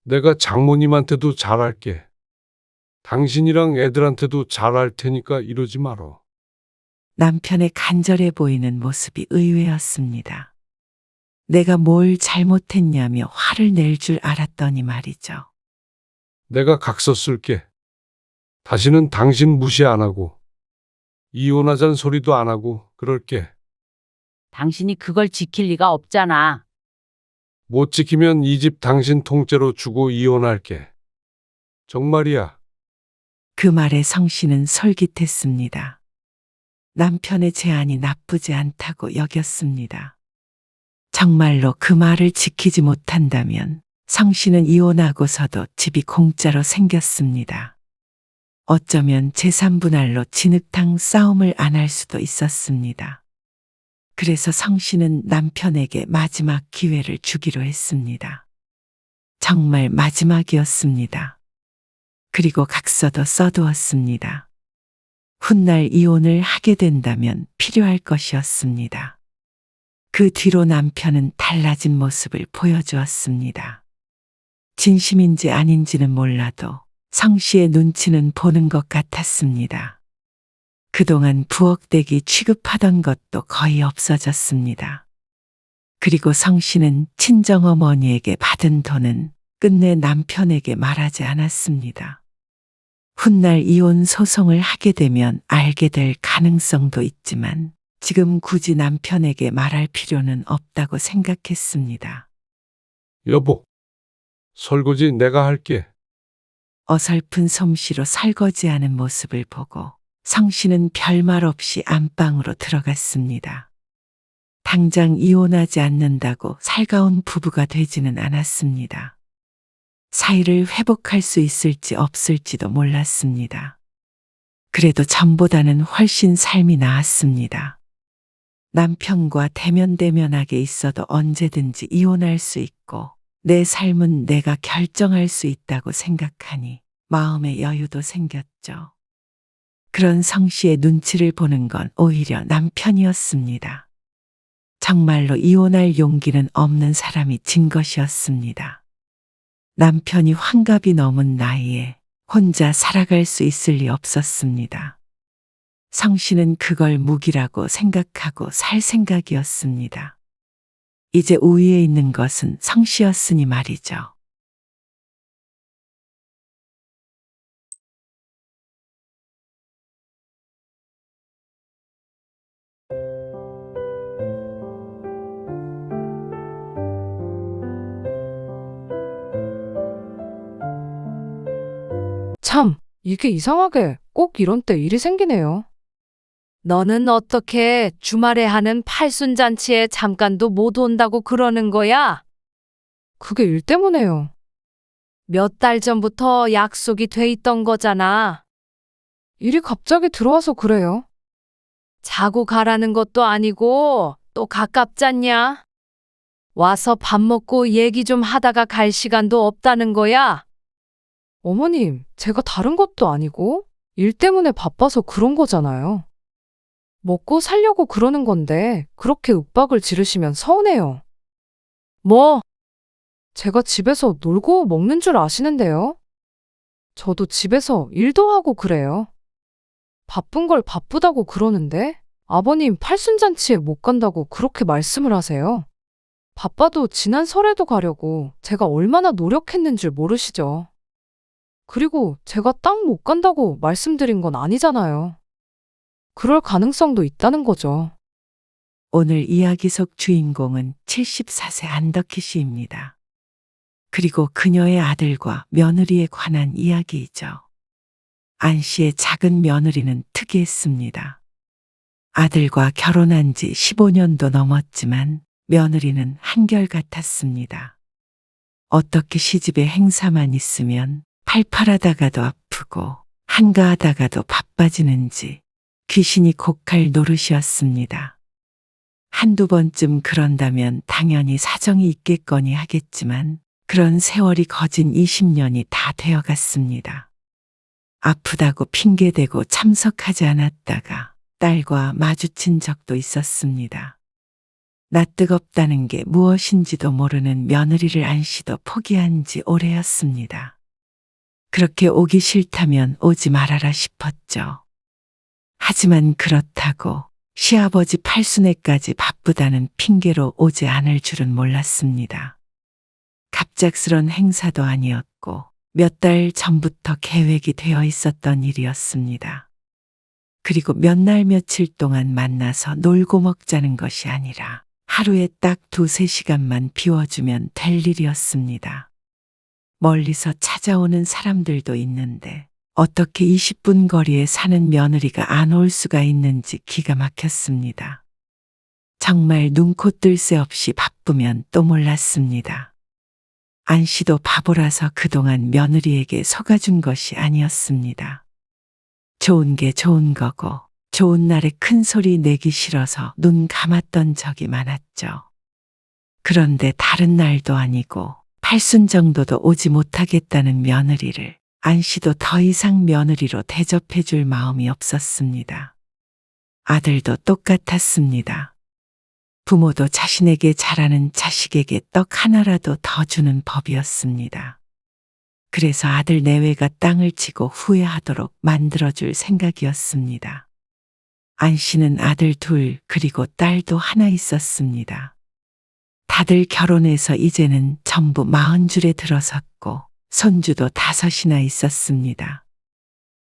내가 장모님한테도 잘할게. 당신이랑 애들한테도 잘할 테니까 이러지 말어. 남편의 간절해 보이는 모습이 의외였습니다. 내가 뭘 잘못했냐며 화를 낼 줄 알았더니 말이죠. 내가 각서 쓸게. 다시는 당신 무시 안 하고, 이혼하자는 소리도 안 하고 그럴게. 당신이 그걸 지킬 리가 없잖아. 못 지키면 이 집 당신 통째로 주고 이혼할게. 정말이야. 그 말에 성씨는 솔깃했습니다. 남편의 제안이 나쁘지 않다고 여겼습니다. 정말로 그 말을 지키지 못한다면 성씨는 이혼하고서도 집이 공짜로 생겼습니다. 어쩌면 재산분할로 진흙탕 싸움을 안 할 수도 있었습니다. 그래서 성씨는 남편에게 마지막 기회를 주기로 했습니다. 정말 마지막이었습니다. 그리고 각서도 써두었습니다. 훗날 이혼을 하게 된다면 필요할 것이었습니다. 그 뒤로 남편은 달라진 모습을 보여주었습니다. 진심인지 아닌지는 몰라도 성씨의 눈치는 보는 것 같았습니다. 그동안 부엌대기 취급하던 것도 거의 없어졌습니다. 그리고 성씨는 친정어머니에게 받은 돈은 끝내 남편에게 말하지 않았습니다. 훗날 이혼 소송을 하게 되면 알게 될 가능성도 있지만 지금 굳이 남편에게 말할 필요는 없다고 생각했습니다. 여보, 설거지 내가 할게. 어설픈 솜씨로 설거지하는 모습을 보고 성씨는 별말 없이 안방으로 들어갔습니다. 당장 이혼하지 않는다고 살가운 부부가 되지는 않았습니다. 사이를 회복할 수 있을지 없을지도 몰랐습니다. 그래도 전보다는 훨씬 삶이 나았습니다. 남편과 대면대면하게 있어도 언제든지 이혼할 수 있고 내 삶은 내가 결정할 수 있다고 생각하니 마음의 여유도 생겼죠. 그런 성씨의 눈치를 보는 건 오히려 남편이었습니다. 정말로 이혼할 용기는 없는 사람이 진 것이었습니다. 남편이 환갑이 넘은 나이에 혼자 살아갈 수 있을 리 없었습니다. 성씨는 그걸 무기라고 생각하고 살 생각이었습니다. 이제 우위에 있는 것은 성씨였으니 말이죠. 참, 이게 이상하게 꼭 이런 때 일이 생기네요. 너는 어떻게 주말에 하는 팔순잔치에 잠깐도 못 온다고 그러는 거야? 그게 일 때문에요. 몇 달 전부터 약속이 돼 있던 거잖아. 일이 갑자기 들어와서 그래요. 자고 가라는 것도 아니고 또 가깝잖냐? 와서 밥 먹고 얘기 좀 하다가 갈 시간도 없다는 거야? 어머님, 제가 다른 것도 아니고 일 때문에 바빠서 그런 거잖아요. 먹고 살려고 그러는 건데 그렇게 윽박을 지르시면 서운해요. 뭐? 제가 집에서 놀고 먹는 줄 아시는데요. 저도 집에서 일도 하고 그래요. 바쁜 걸 바쁘다고 그러는데 아버님 팔순잔치에 못 간다고 그렇게 말씀을 하세요. 바빠도 지난 설에도 가려고 제가 얼마나 노력했는 줄 모르시죠. 그리고 제가 딱 못 간다고 말씀드린 건 아니잖아요. 그럴 가능성도 있다는 거죠. 오늘 이야기 속 주인공은 74세 안덕희 씨입니다. 그리고 그녀의 아들과 며느리에 관한 이야기이죠. 안 씨의 작은 며느리는 특이했습니다. 아들과 결혼한 지 15년도 넘었지만 며느리는 한결같았습니다. 어떻게 시집에 행사만 있으면 팔팔하다가도 아프고 한가하다가도 바빠지는지 귀신이 곡할 노릇이었습니다. 한두 번쯤 그런다면 당연히 사정이 있겠거니 하겠지만 그런 세월이 거진 20년이 다 되어갔습니다. 아프다고 핑계대고 참석하지 않았다가 딸과 마주친 적도 있었습니다. 낯뜨겁다는 게 무엇인지도 모르는 며느리를 안 씨도 포기한 지 오래였습니다. 그렇게 오기 싫다면 오지 말아라 싶었죠. 하지만 그렇다고 시아버지 팔순애까지 바쁘다는 핑계로 오지 않을 줄은 몰랐습니다. 갑작스런 행사도 아니었고 몇 달 전부터 계획이 되어 있었던 일이었습니다. 그리고 몇 날 며칠 동안 만나서 놀고 먹자는 것이 아니라 하루에 딱 2~3시간만 비워주면 될 일이었습니다. 멀리서 찾아오는 사람들도 있는데 어떻게 20분 거리에 사는 며느리가 안 올 수가 있는지 기가 막혔습니다. 정말 눈코 뜰 새 없이 바쁘면 또 몰랐습니다. 안 씨도 바보라서 그동안 며느리에게 속아준 것이 아니었습니다. 좋은 게 좋은 거고 좋은 날에 큰 소리 내기 싫어서 눈 감았던 적이 많았죠. 그런데 다른 날도 아니고 팔순 정도도 오지 못하겠다는 며느리를 안 씨도 더 이상 며느리로 대접해 줄 마음이 없었습니다. 아들도 똑같았습니다. 부모도 자신에게 잘하는 자식에게 떡 하나라도 더 주는 법이었습니다. 그래서 아들 내외가 땅을 치고 후회하도록 만들어줄 생각이었습니다. 안 씨는 아들 둘 그리고 딸도 하나 있었습니다. 다들 결혼해서 이제는 전부 40줄에 들어섰고 손주도 5이나 있었습니다.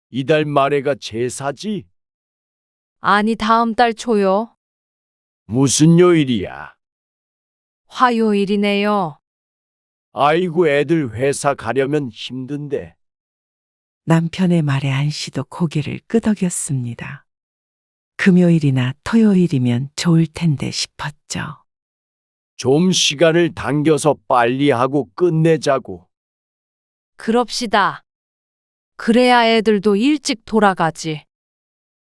이달 말에가 제사지? 아니, 다음 달 초요. 무슨 요일이야? 화요일이네요. 아이고 애들 회사 가려면 힘든데. 남편의 말에 안 씨도 고개를 끄덕였습니다. 금요일이나 토요일이면 좋을 텐데 싶었죠. 좀 시간을 당겨서 빨리 하고 끝내자고. 그럽시다. 그래야 애들도 일찍 돌아가지.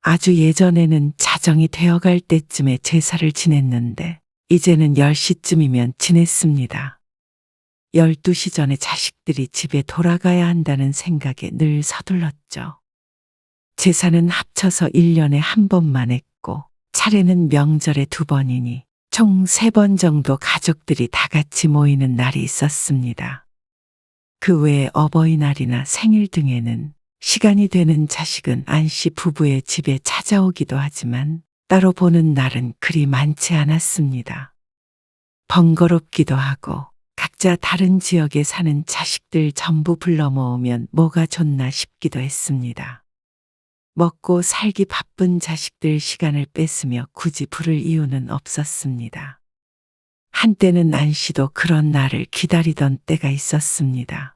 아주 예전에는 자정이 되어갈 때쯤에 제사를 지냈는데 이제는 10시쯤이면 지냈습니다. 12시 전에 자식들이 집에 돌아가야 한다는 생각에 늘 서둘렀죠. 제사는 합쳐서 1년에 1번만 했고 차례는 명절에 2번이니 총 3번 정도 가족들이 다 같이 모이는 날이 있었습니다. 그 외에 어버이날이나 생일 등에는 시간이 되는 자식은 안 씨 부부의 집에 찾아오기도 하지만 따로 보는 날은 그리 많지 않았습니다. 번거롭기도 하고 각자 다른 지역에 사는 자식들 전부 불러 모으면 뭐가 좋나 싶기도 했습니다. 먹고 살기 바쁜 자식들 시간을 뺏으며 굳이 부를 이유는 없었습니다. 한때는 안 씨도 그런 날을 기다리던 때가 있었습니다.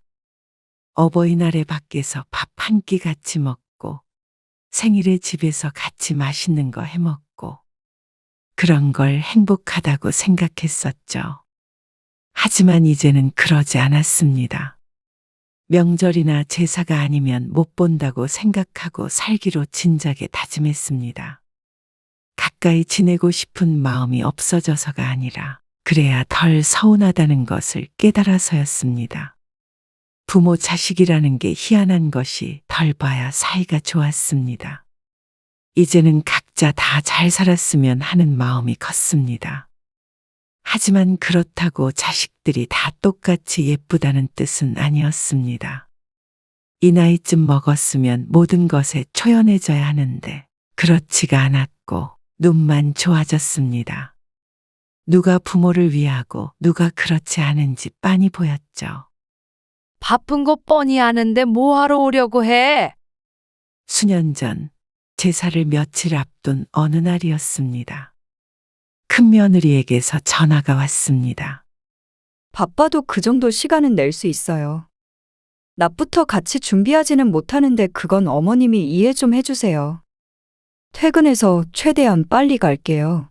어버이날에 밖에서 밥 한 끼 같이 먹고 생일에 집에서 같이 맛있는 거 해먹고 그런 걸 행복하다고 생각했었죠. 하지만 이제는 그러지 않았습니다. 명절이나 제사가 아니면 못 본다고 생각하고 살기로 진작에 다짐했습니다. 가까이 지내고 싶은 마음이 없어져서가 아니라 그래야 덜 서운하다는 것을 깨달아서였습니다. 부모 자식이라는 게 희한한 것이 덜 봐야 사이가 좋았습니다. 이제는 각자 다 잘 살았으면 하는 마음이 컸습니다. 하지만 그렇다고 자식들이 다 똑같이 예쁘다는 뜻은 아니었습니다. 이 나이쯤 먹었으면 모든 것에 초연해져야 하는데 그렇지가 않았고 눈만 좋아졌습니다. 누가 부모를 위하고 누가 그렇지 않은지 빤히 보였죠. 바쁜 거 뻔히 아는데 뭐하러 오려고 해? 수년 전 제사를 며칠 앞둔 어느 날이었습니다. 큰며느리에게서 전화가 왔습니다. 바빠도 그 정도 시간은 낼 수 있어요. 낮부터 같이 준비하지는 못하는데 그건 어머님이 이해 좀 해주세요. 퇴근해서 최대한 빨리 갈게요.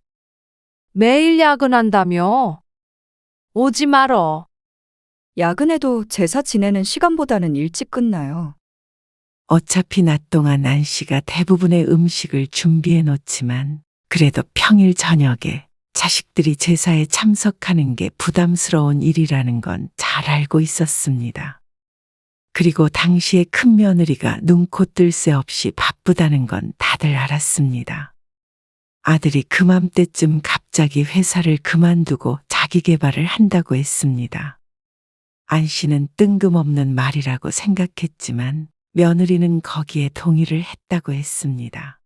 매일 야근한다며? 오지 말어. 야근해도 제사 지내는 시간보다는 일찍 끝나요. 어차피 낮 동안 안 씨가 대부분의 음식을 준비해 놓지만 그래도 평일 저녁에 자식들이 제사에 참석하는 게 부담스러운 일이라는 건 잘 알고 있었습니다. 그리고 당시에 큰 며느리가 눈코 뜰 새 없이 바쁘다는 건 다들 알았습니다. 아들이 그맘때쯤 갑자기 회사를 그만두고 자기 개발을 한다고 했습니다. 안 씨는 뜬금없는 말이라고 생각했지만 며느리는 거기에 동의를 했다고 했습니다.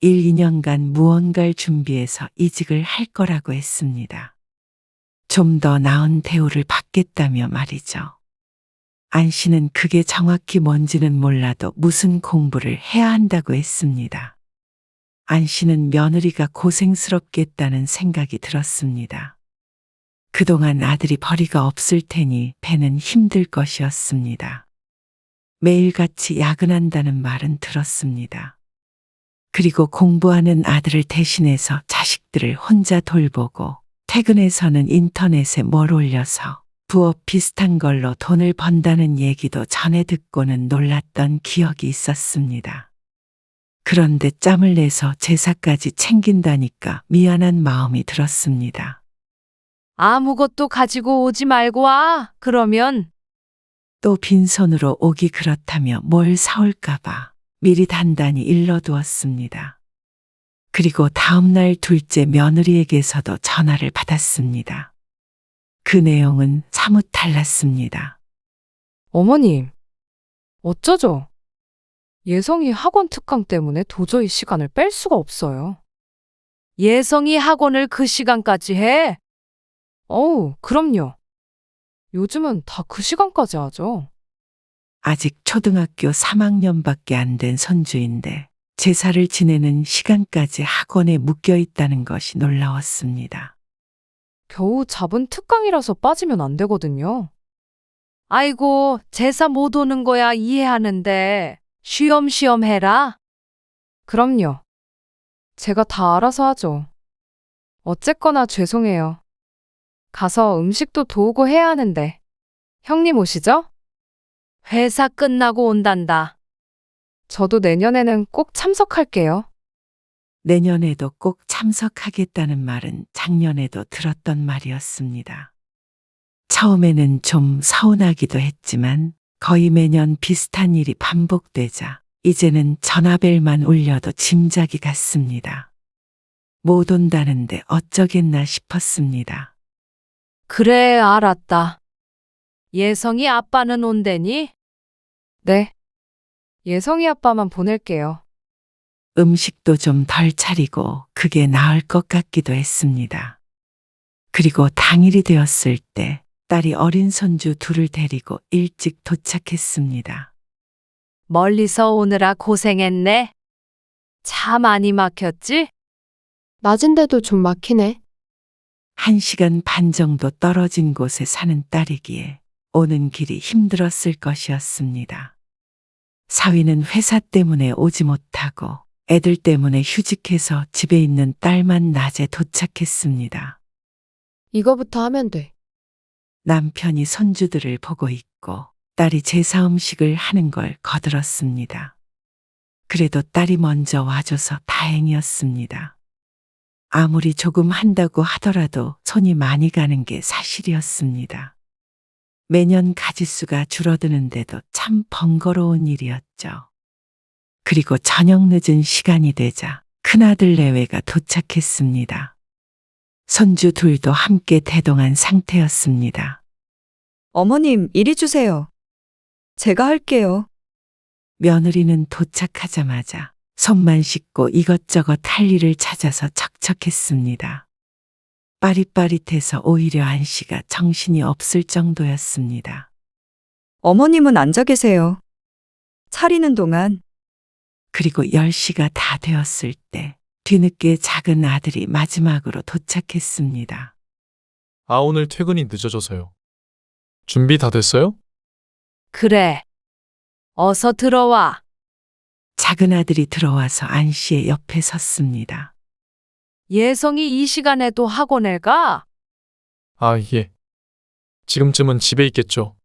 1, 2년간 무언가를 준비해서 이직을 할 거라고 했습니다. 좀 더 나은 대우를 받겠다며 말이죠. 안 씨는 그게 정확히 뭔지는 몰라도 무슨 공부를 해야 한다고 했습니다. 안 씨는 며느리가 고생스럽겠다는 생각이 들었습니다. 그동안 아들이 벌이가 없을 테니 배는 힘들 것이었습니다. 매일같이 야근한다는 말은 들었습니다. 그리고 공부하는 아들을 대신해서 자식들을 혼자 돌보고 퇴근해서는 인터넷에 뭘 올려서 부업 비슷한 걸로 돈을 번다는 얘기도 전에 듣고는 놀랐던 기억이 있었습니다. 그런데 짬을 내서 제사까지 챙긴다니까 미안한 마음이 들었습니다. 아무것도 가지고 오지 말고 와. 그러면 또 빈손으로 오기 그렇다며 뭘 사올까봐 미리 단단히 일러두었습니다. 그리고 다음날 둘째 며느리에게서도 전화를 받았습니다. 그 내용은 사뭇 달랐습니다. 어머님, 어쩌죠? 예성이 학원 특강 때문에 도저히 시간을 뺄 수가 없어요. 예성이 학원을 그 시간까지 해? 어우, 그럼요. 요즘은 다 그 시간까지 하죠. 아직 초등학교 3학년밖에 안 된 손주인데 제사를 지내는 시간까지 학원에 묶여 있다는 것이 놀라웠습니다. 겨우 잡은 특강이라서 빠지면 안 되거든요. 아이고, 제사 못 오는 거야 이해하는데 쉬엄쉬엄 해라. 그럼요. 제가 다 알아서 하죠. 어쨌거나 죄송해요. 가서 음식도 도우고 해야 하는데. 형님 오시죠? 회사 끝나고 온단다. 저도 내년에는 꼭 참석할게요. 내년에도 꼭 참석하겠다는 말은 작년에도 들었던 말이었습니다. 처음에는 좀 서운하기도 했지만 거의 매년 비슷한 일이 반복되자 이제는 전화벨만 울려도 짐작이 갔습니다. 못 온다는데 어쩌겠나 싶었습니다. 그래, 알았다. 예성이 아빠는 온대니? 네. 예성이 아빠만 보낼게요. 음식도 좀 덜 차리고 그게 나을 것 같기도 했습니다. 그리고 당일이 되었을 때 딸이 어린 손주 둘을 데리고 일찍 도착했습니다. 멀리서 오느라 고생했네. 차 많이 막혔지? 낮은데도 좀 막히네. 1시간 반 정도 떨어진 곳에 사는 딸이기에 오는 길이 힘들었을 것이었습니다. 사위는 회사 때문에 오지 못하고 애들 때문에 휴직해서 집에 있는 딸만 낮에 도착했습니다. 이거부터 하면 돼. 남편이 손주들을 보고 있고 딸이 제사 음식을 하는 걸 거들었습니다. 그래도 딸이 먼저 와줘서 다행이었습니다. 아무리 조금 한다고 하더라도 손이 많이 가는 게 사실이었습니다. 매년 가짓수가 줄어드는데도 참 번거로운 일이었죠. 그리고 저녁 늦은 시간이 되자 큰아들 내외가 도착했습니다. 손주 둘도 함께 대동한 상태였습니다. 어머님, 이리 주세요. 제가 할게요. 며느리는 도착하자마자 손만 씻고 이것저것 할 일을 찾아서 척척했습니다. 빠릿빠릿해서 오히려 안씨가 정신이 없을 정도였습니다. 어머님은 앉아 계세요. 차리는 동안 그리고 10시가 다 되었을 때 뒤늦게 작은 아들이 마지막으로 도착했습니다. 아, 오늘 퇴근이 늦어져서요. 준비 다 됐어요? 그래. 어서 들어와. 작은 아들이 들어와서 안씨의 옆에 섰습니다. 예성이 이 시간에도 학원에 가? 아, 예. 지금쯤은 집에 있겠죠.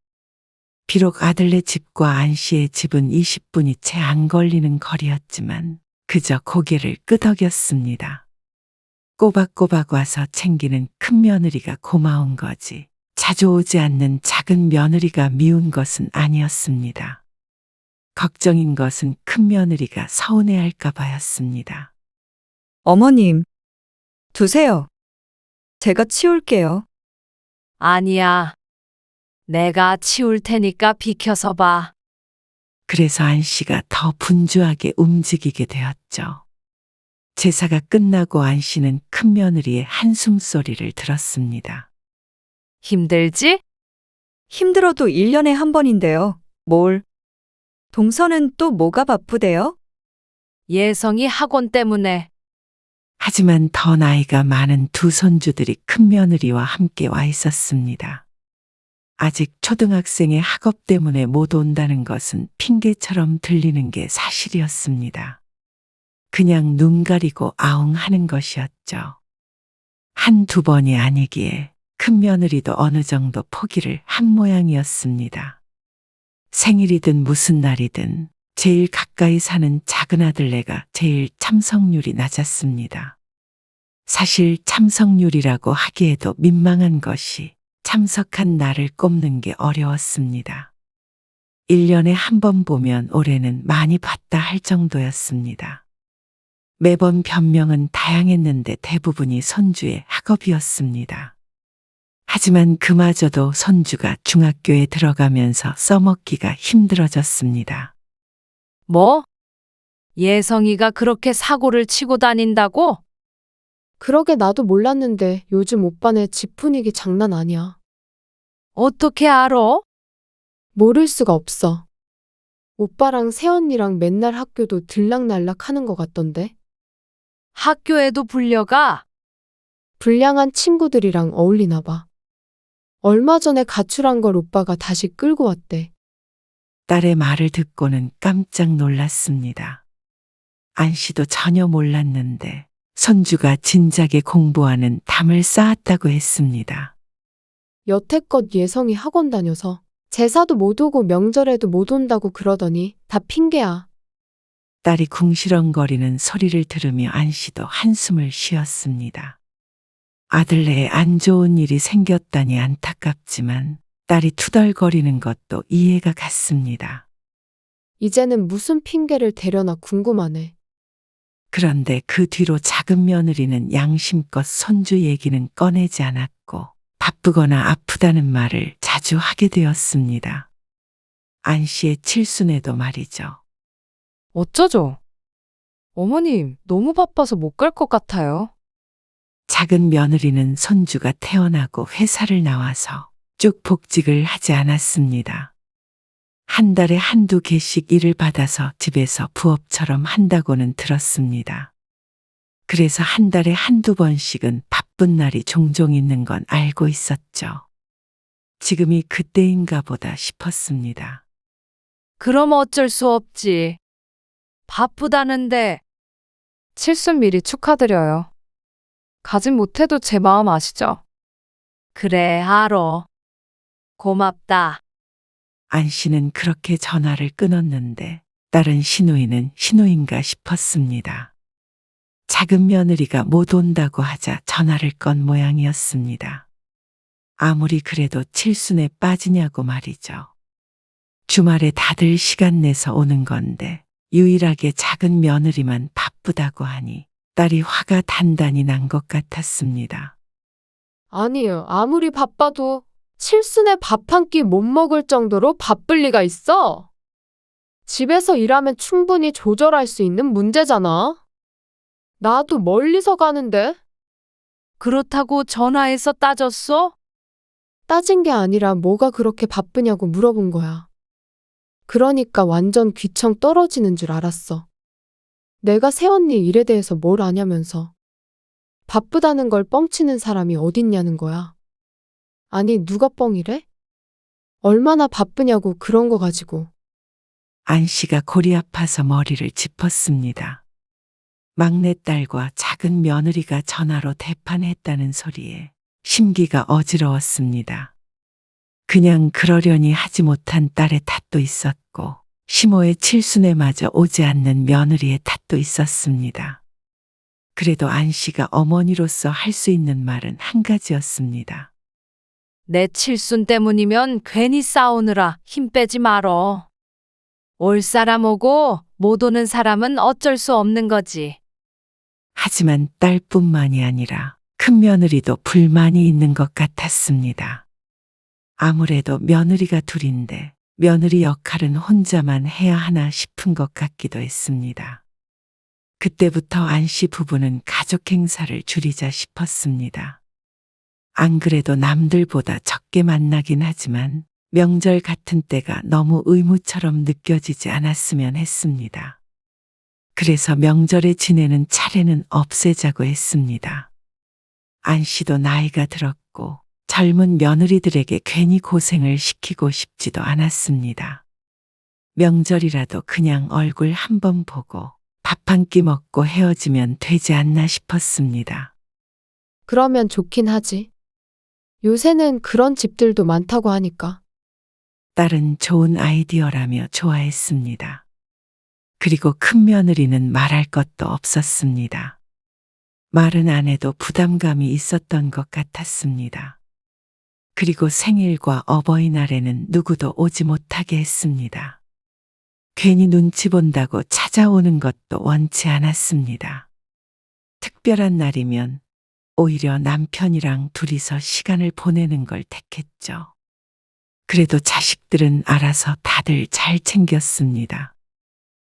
비록 아들네 집과 안씨의 집은 20분이 채 안 걸리는 거리였지만 그저 고개를 끄덕였습니다. 꼬박꼬박 와서 챙기는 큰 며느리가 고마운 거지 자주 오지 않는 작은 며느리가 미운 것은 아니었습니다. 걱정인 것은 큰 며느리가 서운해할까 봐였습니다. 어머님, 두세요. 제가 치울게요. 아니야. 내가 치울 테니까 비켜서 봐. 그래서 안씨가 더 분주하게 움직이게 되었죠. 제사가 끝나고 안씨는 큰 며느리의 한숨 소리를 들었습니다. 힘들지? 힘들어도 1년에 한 번인데요. 뭘? 동서는 또 뭐가 바쁘대요? 예성이 학원 때문에. 하지만 더 나이가 많은 두 손주들이 큰 며느리와 함께 와 있었습니다. 아직 초등학생의 학업 때문에 못 온다는 것은 핑계처럼 들리는 게 사실이었습니다. 그냥 눈 가리고 아웅하는 것이었죠. 한두 번이 아니기에 큰 며느리도 어느 정도 포기를 한 모양이었습니다. 생일이든 무슨 날이든 제일 가까이 사는 작은 아들네가 제일 참석률이 낮았습니다. 사실 참석률이라고 하기에도 민망한 것이 참석한 날을 꼽는 게 어려웠습니다. 1년에 한 번 보면 올해는 많이 봤다 할 정도였습니다. 매번 변명은 다양했는데 대부분이 손주의 학업이었습니다. 하지만 그마저도 손주가 중학교에 들어가면서 써먹기가 힘들어졌습니다. 뭐? 예성이가 그렇게 사고를 치고 다닌다고? 그러게 나도 몰랐는데 요즘 오빠네 집 분위기 장난 아니야. 어떻게 알아? 모를 수가 없어. 오빠랑 새언니랑 맨날 학교도 들락날락 하는 것 같던데. 학교에도 불려가? 불량한 친구들이랑 어울리나 봐. 얼마 전에 가출한 걸 오빠가 다시 끌고 왔대. 딸의 말을 듣고는 깜짝 놀랐습니다. 안씨도 전혀 몰랐는데 손주가 진작에 공부하는 담을 쌓았다고 했습니다. 여태껏 예성이 학원 다녀서 제사도 못 오고 명절에도 못 온다고 그러더니 다 핑계야. 딸이 궁시렁거리는 소리를 들으며 안씨도 한숨을 쉬었습니다. 아들네에 안 좋은 일이 생겼다니 안타깝지만 딸이 투덜거리는 것도 이해가 갔습니다. 이제는 무슨 핑계를 대려나 궁금하네. 그런데 그 뒤로 작은 며느리는 양심껏 손주 얘기는 꺼내지 않았고 바쁘거나 아프다는 말을 자주 하게 되었습니다. 안씨의 칠순에도 말이죠. 어쩌죠? 어머님, 너무 바빠서 못 갈 것 같아요. 작은 며느리는 손주가 태어나고 회사를 나와서 쭉 복직을 하지 않았습니다. 한 달에 한두 개씩 일을 받아서 집에서 부업처럼 한다고는 들었습니다. 그래서 한 달에 한두 번씩은 바쁜 날이 종종 있는 건 알고 있었죠. 지금이 그때인가 보다 싶었습니다. 그럼 어쩔 수 없지. 바쁘다는데. 칠순 미리 축하드려요. 가진 못해도 제 마음 아시죠? 그래, 알어. 고맙다. 안 씨는 그렇게 전화를 끊었는데 다른 시누이는 시누인가 싶었습니다. 작은 며느리가 못 온다고 하자 전화를 건 모양이었습니다. 아무리 그래도 칠순에 빠지냐고 말이죠. 주말에 다들 시간 내서 오는 건데 유일하게 작은 며느리만 바쁘다고 하니 딸이 화가 단단히 난 것 같았습니다. 아니, 아무리 바빠도 칠순에 밥 한 끼 못 먹을 정도로 바쁠 리가 있어? 집에서 일하면 충분히 조절할 수 있는 문제잖아. 나도 멀리서 가는데 그렇다고 전화해서 따졌어? 따진 게 아니라 뭐가 그렇게 바쁘냐고 물어본 거야. 그러니까 완전 귀청 떨어지는 줄 알았어. 내가 새언니 일에 대해서 뭘 아냐면서. 바쁘다는 걸 뻥치는 사람이 어딨냐는 거야. 아니, 누가 뻥이래? 얼마나 바쁘냐고 그런 거 가지고. 안 씨가 골이 아파서 머리를 짚었습니다. 막내딸과 작은 며느리가 전화로 대판했다는 소리에 심기가 어지러웠습니다. 그냥 그러려니 하지 못한 딸의 탓도 있었고 시모의 칠순에마저 오지 않는 며느리의 탓도 있었습니다. 그래도 안 씨가 어머니로서 할 수 있는 말은 한 가지였습니다. 내 칠순 때문이면 괜히 싸우느라 힘 빼지 말어. 올 사람 오고 못 오는 사람은 어쩔 수 없는 거지. 하지만 딸뿐만이 아니라 큰 며느리도 불만이 있는 것 같았습니다. 아무래도 며느리가 둘인데 며느리 역할은 혼자만 해야 하나 싶은 것 같기도 했습니다. 그때부터 안 씨 부부는 가족 행사를 줄이자 싶었습니다. 안 그래도 남들보다 적게 만나긴 하지만 명절 같은 때가 너무 의무처럼 느껴지지 않았으면 했습니다. 그래서 명절에 지내는 차례는 없애자고 했습니다. 안 씨도 나이가 들었고 젊은 며느리들에게 괜히 고생을 시키고 싶지도 않았습니다. 명절이라도 그냥 얼굴 한번 보고 밥 한 끼 먹고 헤어지면 되지 않나 싶었습니다. 그러면 좋긴 하지. 요새는 그런 집들도 많다고 하니까. 딸은 좋은 아이디어라며 좋아했습니다. 그리고 큰 며느리는 말할 것도 없었습니다. 말은 안 해도 부담감이 있었던 것 같았습니다. 그리고 생일과 어버이날에는 누구도 오지 못하게 했습니다. 괜히 눈치 본다고 찾아오는 것도 원치 않았습니다. 특별한 날이면 오히려 남편이랑 둘이서 시간을 보내는 걸 택했죠. 그래도 자식들은 알아서 다들 잘 챙겼습니다.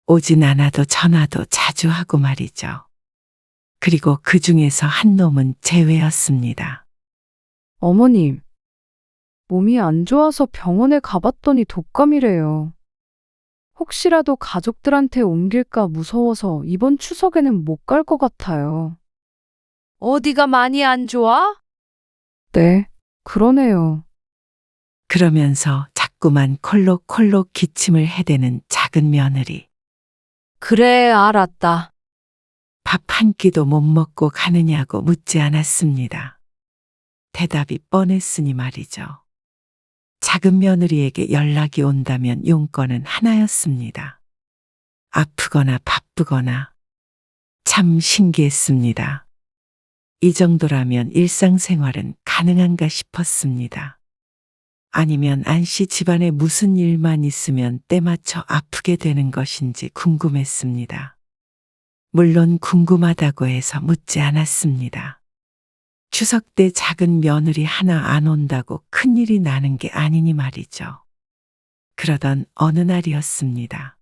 오진 않아도 전화도 자주 하고 말이죠. 그리고 그 중에서 한 놈은 제외였습니다. 어머님, 몸이 안 좋아서 병원에 가봤더니 독감이래요. 혹시라도 가족들한테 옮길까 무서워서 이번 추석에는 못 갈 것 같아요. 어디가 많이 안 좋아? 네, 그러네요. 그러면서 자꾸만 콜록콜록 기침을 해대는 작은 며느리. 그래, 알았다. 밥 한 끼도 못 먹고 가느냐고 묻지 않았습니다. 대답이 뻔했으니 말이죠. 작은 며느리에게 연락이 온다면 용건은 하나였습니다. 아프거나 바쁘거나. 참 신기했습니다. 이 정도라면 일상생활은 가능한가 싶었습니다. 아니면 안 씨 집안에 무슨 일만 있으면 때맞춰 아프게 되는 것인지 궁금했습니다. 물론 궁금하다고 해서 묻지 않았습니다. 추석 때 작은 며느리 하나 안 온다고 큰일이 나는 게 아니니 말이죠. 그러던 어느 날이었습니다.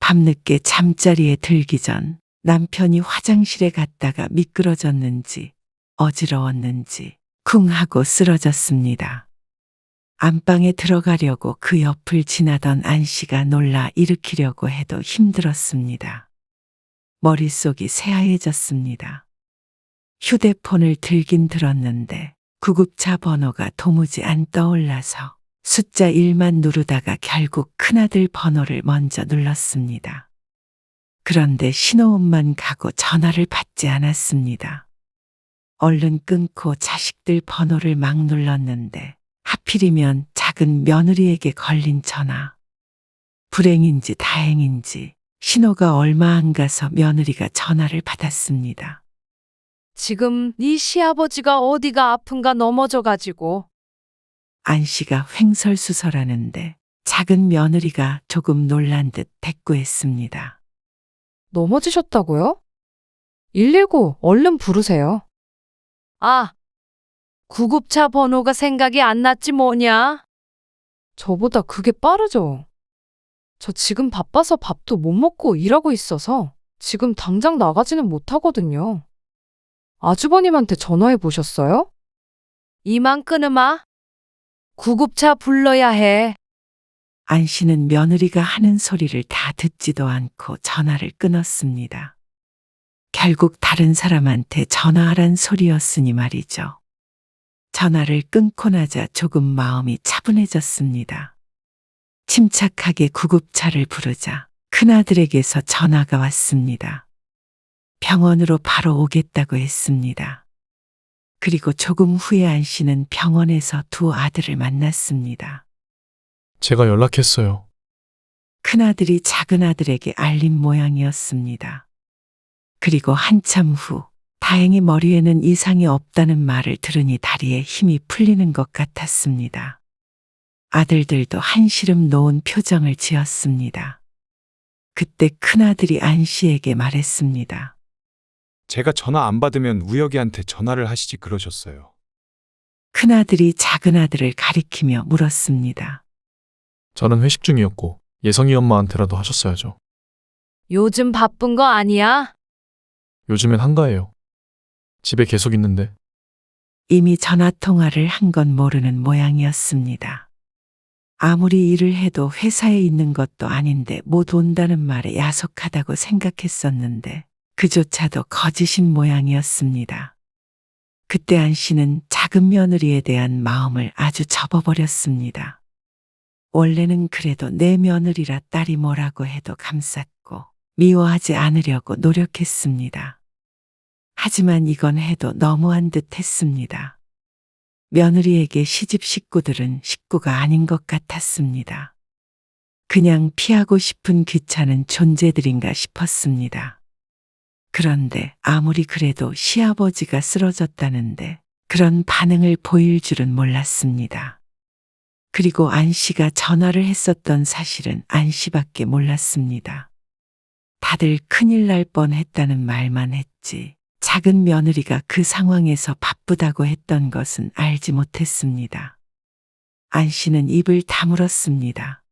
밤늦게 잠자리에 들기 전 남편이 화장실에 갔다가 미끄러졌는지 어지러웠는지 쿵 하고 쓰러졌습니다. 안방에 들어가려고 그 옆을 지나던 안 씨가 놀라 일으키려고 해도 힘들었습니다. 머릿속이 새하얘졌습니다. 휴대폰을 들긴 들었는데 구급차 번호가 도무지 안 떠올라서 숫자 1만 누르다가 결국 큰아들 번호를 먼저 눌렀습니다. 그런데 신호음만 가고 전화를 받지 않았습니다. 얼른 끊고 자식들 번호를 막 눌렀는데 하필이면 작은 며느리에게 걸린 전화. 불행인지 다행인지 신호가 얼마 안 가서 며느리가 전화를 받았습니다. 지금 네 시아버지가 어디가 아픈가 넘어져가지고. 안 씨가 횡설수설하는데 작은 며느리가 조금 놀란 듯 대꾸했습니다. 넘어지셨다고요? 119 얼른 부르세요. 아, 구급차 번호가 생각이 안 났지 뭐냐? 저보다 그게 빠르죠. 저 지금 바빠서 밥도 못 먹고 일하고 있어서 지금 당장 나가지는 못하거든요. 아주버님한테 전화해 보셨어요? 이만 끊으마. 구급차 불러야 해. 안 씨는 며느리가 하는 소리를 다 듣지도 않고 전화를 끊었습니다. 결국 다른 사람한테 전화하란 소리였으니 말이죠. 전화를 끊고 나자 조금 마음이 차분해졌습니다. 침착하게 구급차를 부르자 큰아들에게서 전화가 왔습니다. 병원으로 바로 오겠다고 했습니다. 그리고 조금 후에 안 씨는 병원에서 두 아들을 만났습니다. 제가 연락했어요. 큰아들이 작은아들에게 알린 모양이었습니다. 그리고 한참 후 다행히 머리에는 이상이 없다는 말을 들으니 다리에 힘이 풀리는 것 같았습니다. 아들들도 한시름 놓은 표정을 지었습니다. 그때 큰아들이 안 씨에게 말했습니다. 제가 전화 안 받으면 우혁이한테 전화를 하시지 그러셨어요. 큰아들이 작은아들을 가리키며 물었습니다. 저는 회식 중이었고 예성이 엄마한테라도 하셨어야죠. 요즘 바쁜 거 아니야? 요즘엔 한가해요. 집에 계속 있는데. 이미 전화통화를 한 건 모르는 모양이었습니다. 아무리 일을 해도 회사에 있는 것도 아닌데 못 온다는 말에 야속하다고 생각했었는데 그조차도 거짓인 모양이었습니다. 그때 안 씨는 작은 며느리에 대한 마음을 아주 접어버렸습니다. 원래는 그래도 내 며느리라 딸이 뭐라고 해도 감쌌고 미워하지 않으려고 노력했습니다. 하지만 이건 해도 너무한 듯 했습니다. 며느리에게 시집 식구들은 식구가 아닌 것 같았습니다. 그냥 피하고 싶은 귀찮은 존재들인가 싶었습니다. 그런데 아무리 그래도 시아버지가 쓰러졌다는데 그런 반응을 보일 줄은 몰랐습니다. 그리고 안 씨가 전화를 했었던 사실은 안 씨밖에 몰랐습니다. 다들 큰일 날 뻔했다는 말만 했지 작은 며느리가 그 상황에서 바쁘다고 했던 것은 알지 못했습니다. 안 씨는 입을 다물었습니다.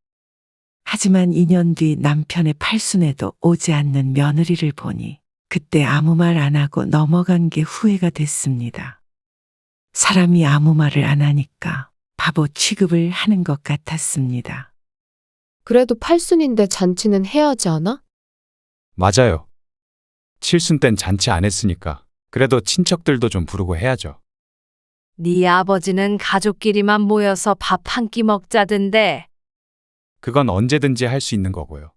하지만 2년 뒤 남편의 팔순에도 오지 않는 며느리를 보니 그때 아무 말 안 하고 넘어간 게 후회가 됐습니다. 사람이 아무 말을 안 하니까 바보 취급을 하는 것 같았습니다. 그래도 팔순인데 잔치는 해야 하지 않아? 맞아요. 칠순 땐 잔치 안 했으니까 그래도 친척들도 좀 부르고 해야죠. 네 아버지는 가족끼리만 모여서 밥 한 끼 먹자던데. 그건 언제든지 할 수 있는 거고요.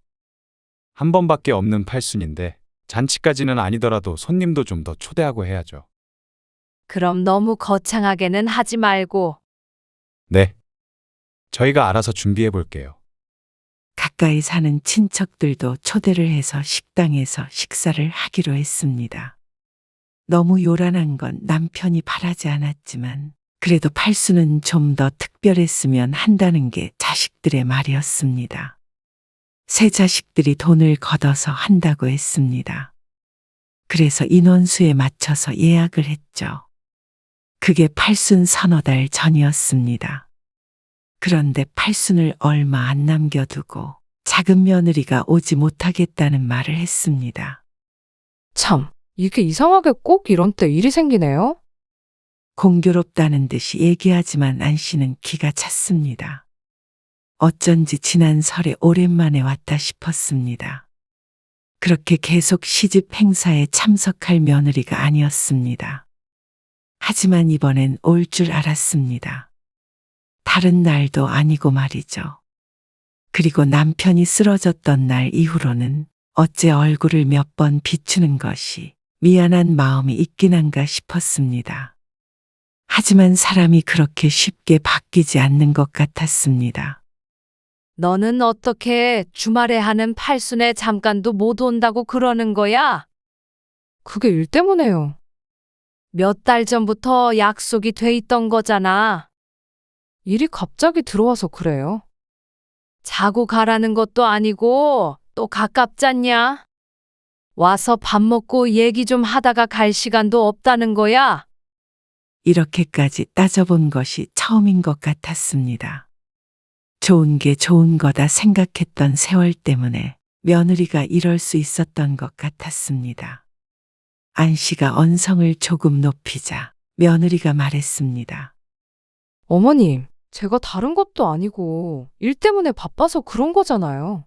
한 번밖에 없는 팔순인데 잔치까지는 아니더라도 손님도 좀 더 초대하고 해야죠. 그럼 너무 거창하게는 하지 말고. 네. 저희가 알아서 준비해 볼게요. 가까이 사는 친척들도 초대를 해서 식당에서 식사를 하기로 했습니다. 너무 요란한 건 남편이 바라지 않았지만 그래도 팔순은 좀 더 특별했으면 한다는 게 자식들의 말이었습니다. 세 자식들이 돈을 걷어서 한다고 했습니다. 그래서 인원수에 맞춰서 예약을 했죠. 그게 팔순 서너 달 전이었습니다. 그런데 팔순을 얼마 안 남겨두고 작은 며느리가 오지 못하겠다는 말을 했습니다. 참, 이게 이상하게 꼭 이런 때 일이 생기네요. 공교롭다는 듯이 얘기하지만 안 씨는 기가 찼습니다. 어쩐지 지난 설에 오랜만에 왔다 싶었습니다. 그렇게 계속 시집 행사에 참석할 며느리가 아니었습니다. 하지만 이번엔 올 줄 알았습니다. 다른 날도 아니고 말이죠. 그리고 남편이 쓰러졌던 날 이후로는 어째 얼굴을 몇 번 비추는 것이 미안한 마음이 있긴 한가 싶었습니다. 하지만 사람이 그렇게 쉽게 바뀌지 않는 것 같았습니다. 너는 어떻게 주말에 하는 팔순에 잠깐도 못 온다고 그러는 거야? 그게 일 때문에요. 몇 달 전부터 약속이 돼 있던 거잖아. 일이 갑자기 들어와서 그래요. 자고 가라는 것도 아니고 또 가깝잖냐? 와서 밥 먹고 얘기 좀 하다가 갈 시간도 없다는 거야. 이렇게까지 따져본 것이 처음인 것 같았습니다. 좋은 게 좋은 거다 생각했던 세월 때문에 며느리가 이럴 수 있었던 것 같았습니다. 안 씨가 언성을 조금 높이자 며느리가 말했습니다. 어머님, 제가 다른 것도 아니고 일 때문에 바빠서 그런 거잖아요.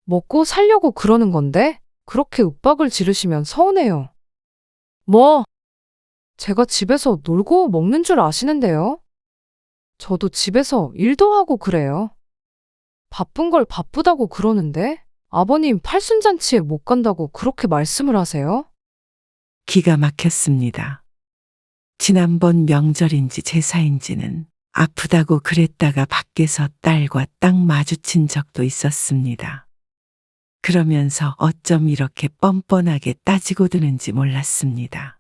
먹고 살려고 그러는 건데 그렇게 윽박을 지르시면 서운해요. 뭐? 제가 집에서 놀고 먹는 줄 아시는데요? 저도 집에서 일도 하고 그래요. 바쁜 걸 바쁘다고 그러는데 아버님 팔순잔치에 못 간다고 그렇게 말씀을 하세요? 기가 막혔습니다. 지난번 명절인지 제사인지는 아프다고 그랬다가 밖에서 딸과 딱 마주친 적도 있었습니다. 그러면서 어쩜 이렇게 뻔뻔하게 따지고 드는지 몰랐습니다.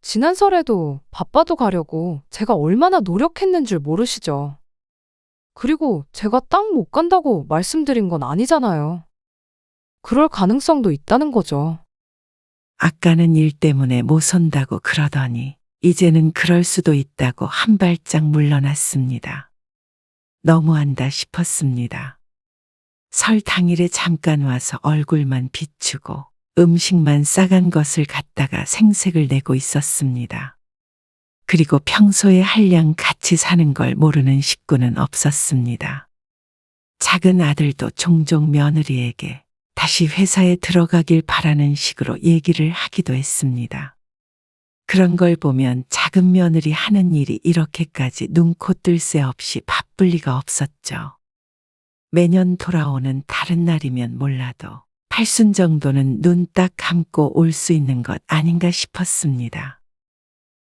지난 설에도 바빠도 가려고 제가 얼마나 노력했는 줄 모르시죠? 그리고 제가 딱 못 간다고 말씀드린 건 아니잖아요. 그럴 가능성도 있다는 거죠. 아까는 일 때문에 못 온다고 그러더니 이제는 그럴 수도 있다고 한 발짝 물러났습니다. 너무한다 싶었습니다. 설 당일에 잠깐 와서 얼굴만 비추고 음식만 싸간 것을 갖다가 생색을 내고 있었습니다. 그리고 평소에 한량 같이 사는 걸 모르는 식구는 없었습니다. 작은 아들도 종종 며느리에게 다시 회사에 들어가길 바라는 식으로 얘기를 하기도 했습니다. 그런 걸 보면 작은 며느리 하는 일이 이렇게까지 눈코 뜰 새 없이 바쁠 리가 없었죠. 매년 돌아오는 다른 날이면 몰라도 팔순 정도는 눈 딱 감고 올 수 있는 것 아닌가 싶었습니다.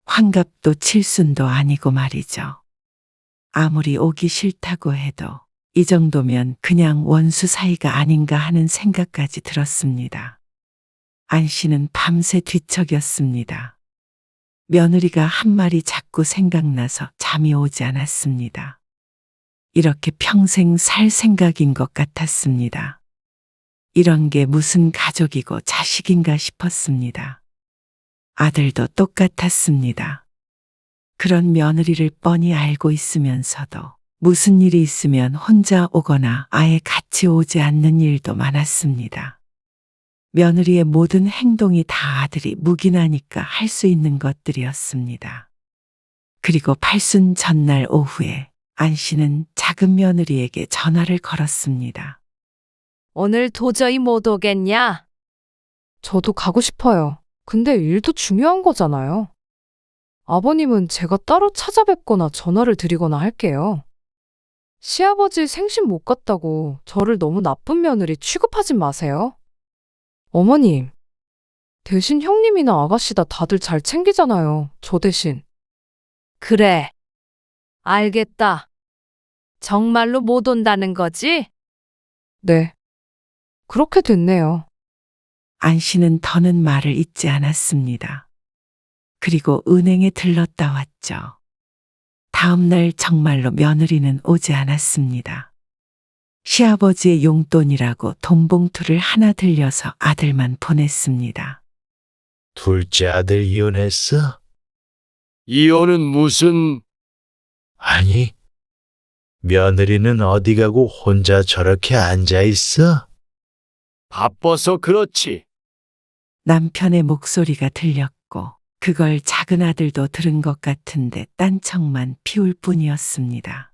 환갑도 칠순도 아니고 말이죠. 아무리 오기 싫다고 해도 이 정도면 그냥 원수 사이가 아닌가 하는 생각까지 들었습니다. 안 씨는 밤새 뒤척였습니다. 며느리가 한 말이 자꾸 생각나서 잠이 오지 않았습니다. 이렇게 평생 살 생각인 것 같았습니다. 이런 게 무슨 가족이고 자식인가 싶었습니다. 아들도 똑같았습니다. 그런 며느리를 뻔히 알고 있으면서도 무슨 일이 있으면 혼자 오거나 아예 같이 오지 않는 일도 많았습니다. 며느리의 모든 행동이 다 아들이 묵인하니까 할 수 있는 것들이었습니다. 그리고 팔순 전날 오후에 안 씨는 작은 며느리에게 전화를 걸었습니다. 오늘 도저히 못 오겠냐? 저도 가고 싶어요. 근데 일도 중요한 거잖아요. 아버님은 제가 따로 찾아뵙거나 전화를 드리거나 할게요. 시아버지 생신 못 갔다고 저를 너무 나쁜 며느리 취급하진 마세요. 어머님, 대신 형님이나 아가씨다 다들 잘 챙기잖아요. 저 대신. 그래. 알겠다. 정말로 못 온다는 거지? 네. 그렇게 됐네요. 안 씨는 더는 말을 잇지 않았습니다. 그리고 은행에 들렀다 왔죠. 다음 날 정말로 며느리는 오지 않았습니다. 시아버지의 용돈이라고 돈 봉투를 하나 들려서 아들만 보냈습니다. 둘째 아들 이혼했어? 이혼은 무슨... 아니, 며느리는 어디 가고 혼자 저렇게 앉아 있어? 바빠서 그렇지. 남편의 목소리가 들렸고 그걸 작은 아들도 들은 것 같은데 딴청만 피울 뿐이었습니다.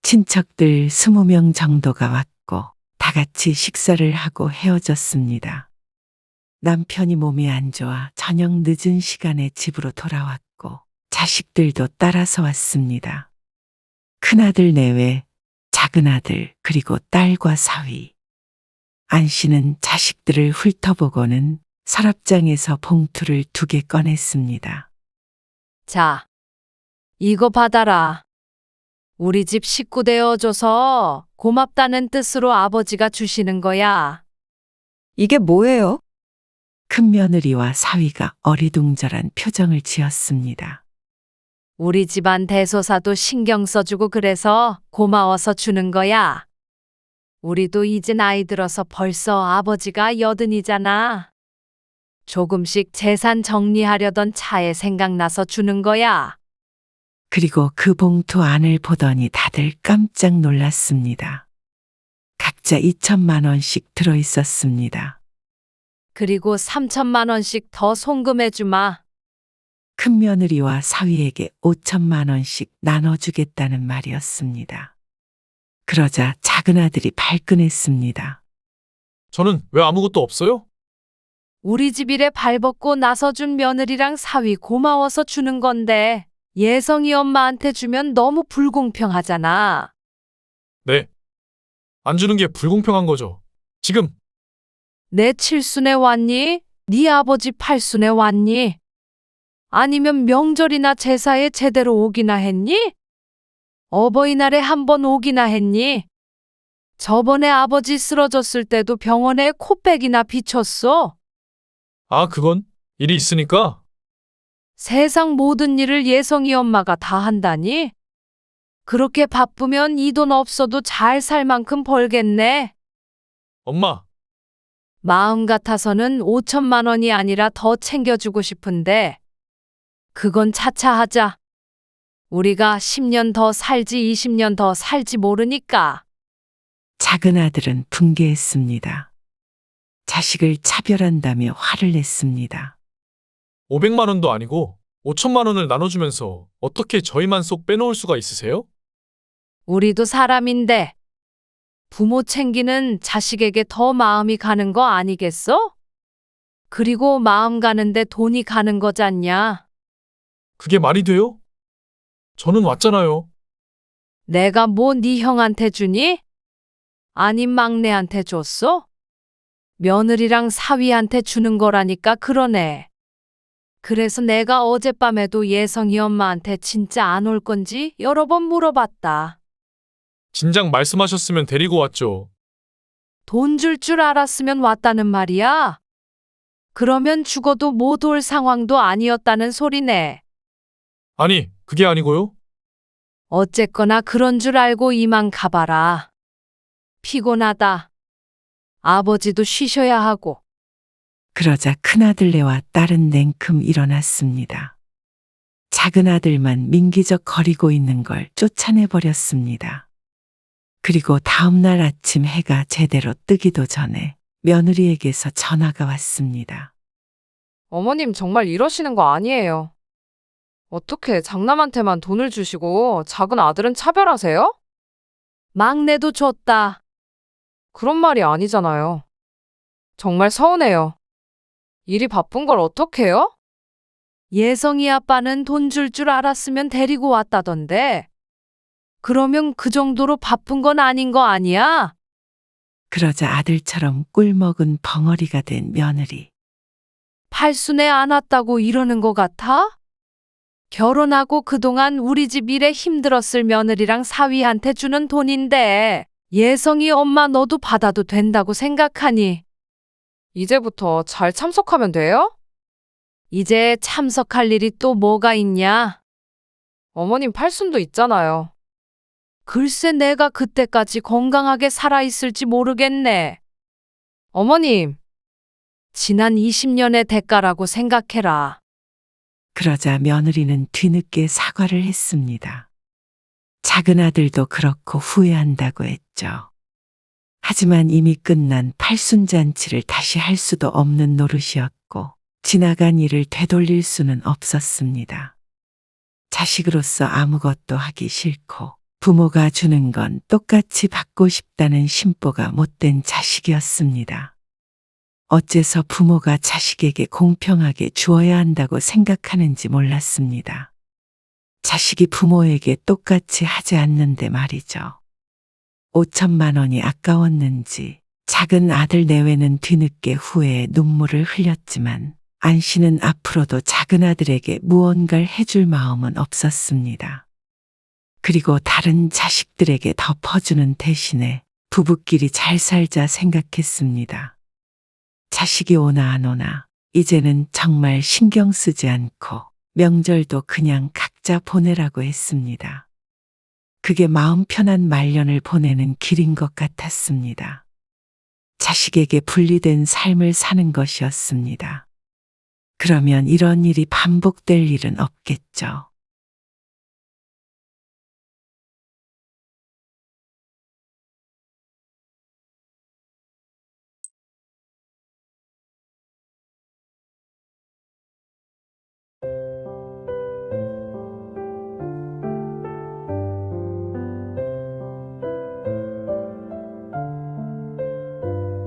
친척들 20명 정도가 왔고 다 같이 식사를 하고 헤어졌습니다. 남편이 몸이 안 좋아 저녁 늦은 시간에 집으로 돌아왔고 자식들도 따라서 왔습니다. 큰아들 내외, 작은아들 그리고 딸과 사위. 안 씨는 자식들을 훑어보고는 서랍장에서 봉투를 2개 꺼냈습니다. 자, 이거 받아라. 우리 집 식구 되어줘서 고맙다는 뜻으로 아버지가 주시는 거야. 이게 뭐예요? 큰며느리와 사위가 어리둥절한 표정을 지었습니다. 우리 집안 대소사도 신경 써주고 그래서 고마워서 주는 거야. 우리도 이제 나이 들어서 벌써 아버지가 80이잖아. 조금씩 재산 정리하려던 차에 생각나서 주는 거야. 그리고 그 봉투 안을 보더니 다들 깜짝 놀랐습니다. 각자 2천만 원씩 들어 있었습니다. 그리고 3천만 원씩 더 송금해 주마. 큰 며느리와 사위에게 5천만 원씩 나눠주겠다는 말이었습니다. 그러자 작은 아들이 발끈했습니다. 저는 왜 아무것도 없어요? 우리 집 일에 발벗고 나서준 며느리랑 사위 고마워서 주는 건데 예성이 엄마한테 주면 너무 불공평하잖아. 네. 안 주는 게 불공평한 거죠. 지금 내 칠순에 왔니? 네 아버지 팔순에 왔니? 아니면 명절이나 제사에 제대로 오기나 했니? 어버이날에 한 번 오기나 했니? 저번에 아버지 쓰러졌을 때도 병원에 코백이나 비쳤어. 아, 그건 일이 있으니까. 세상 모든 일을 예성이 엄마가 다 한다니? 그렇게 바쁘면 이 돈 없어도 잘 살 만큼 벌겠네. 엄마, 마음 같아서는 5천만 원이 아니라 더 챙겨주고 싶은데 그건 차차 하자. 우리가 10년 더 살지 20년 더 살지 모르니까. 작은 아들은 분개했습니다. 자식을 차별한다며 화를 냈습니다. 500만 원도 아니고 5천만 원을 나눠주면서 어떻게 저희만 쏙 빼놓을 수가 있으세요? 우리도 사람인데 부모 챙기는 자식에게 더 마음이 가는 거 아니겠어? 그리고 마음 가는데 돈이 가는 거잖냐. 그게 말이 돼요? 저는 왔잖아요. 내가 뭐 네 형한테 주니? 아님 막내한테 줬어? 며느리랑 사위한테 주는 거라니까 그러네. 그래서 내가 어젯밤에도 예성이 엄마한테 진짜 안 올 건지 여러 번 물어봤다. 진작 말씀하셨으면 데리고 왔죠. 돈 줄 줄 알았으면 왔다는 말이야. 그러면 죽어도 못 올 상황도 아니었다는 소리네. 아니, 그게 아니고요. 어쨌거나 그런 줄 알고 이만 가봐라. 피곤하다. 아버지도 쉬셔야 하고. 그러자 큰아들네와 딸은 냉큼 일어났습니다. 작은 아들만 민기적 거리고 있는 걸 쫓아내버렸습니다. 그리고 다음날 아침 해가 제대로 뜨기도 전에 며느리에게서 전화가 왔습니다. 어머님 정말 이러시는 거 아니에요. 어떻게 장남한테만 돈을 주시고 작은 아들은 차별하세요? 막내도 줬다. 그런 말이 아니잖아요. 정말 서운해요. 일이 바쁜 걸 어떡해요? 예성이 아빠는 돈 줄 줄 알았으면 데리고 왔다던데. 그러면 그 정도로 바쁜 건 아닌 거 아니야? 그러자 아들처럼 꿀먹은 벙어리가 된 며느리. 팔순에 안 왔다고 이러는 거 같아? 결혼하고 그동안 우리 집 일에 힘들었을 며느리랑 사위한테 주는 돈인데 예성이 엄마 너도 받아도 된다고 생각하니? 이제부터 잘 참석하면 돼요? 이제 참석할 일이 또 뭐가 있냐? 어머님 팔순도 있잖아요. 글쎄 내가 그때까지 건강하게 살아있을지 모르겠네. 어머님, 지난 20년의 대가라고 생각해라. 그러자 며느리는 뒤늦게 사과를 했습니다. 작은 아들도 그렇고 후회한다고 했죠. 하지만 이미 끝난 팔순잔치를 다시 할 수도 없는 노릇이었고 지나간 일을 되돌릴 수는 없었습니다. 자식으로서 아무것도 하기 싫고 부모가 주는 건 똑같이 받고 싶다는 심보가 못된 자식이었습니다. 어째서 부모가 자식에게 공평하게 주어야 한다고 생각하는지 몰랐습니다. 자식이 부모에게 똑같이 하지 않는데 말이죠. 5천만 원이 아까웠는지 작은 아들 내외는 뒤늦게 후회에 눈물을 흘렸지만 안씨는 앞으로도 작은 아들에게 무언가를 해줄 마음은 없었습니다. 그리고 다른 자식들에게 덮어주는 대신에 부부끼리 잘 살자 생각했습니다. 자식이 오나 안 오나 이제는 정말 신경 쓰지 않고 명절도 그냥 각자 보내라고 했습니다. 그게 마음 편한 말년을 보내는 길인 것 같았습니다. 자식에게 분리된 삶을 사는 것이었습니다. 그러면 이런 일이 반복될 일은 없겠죠.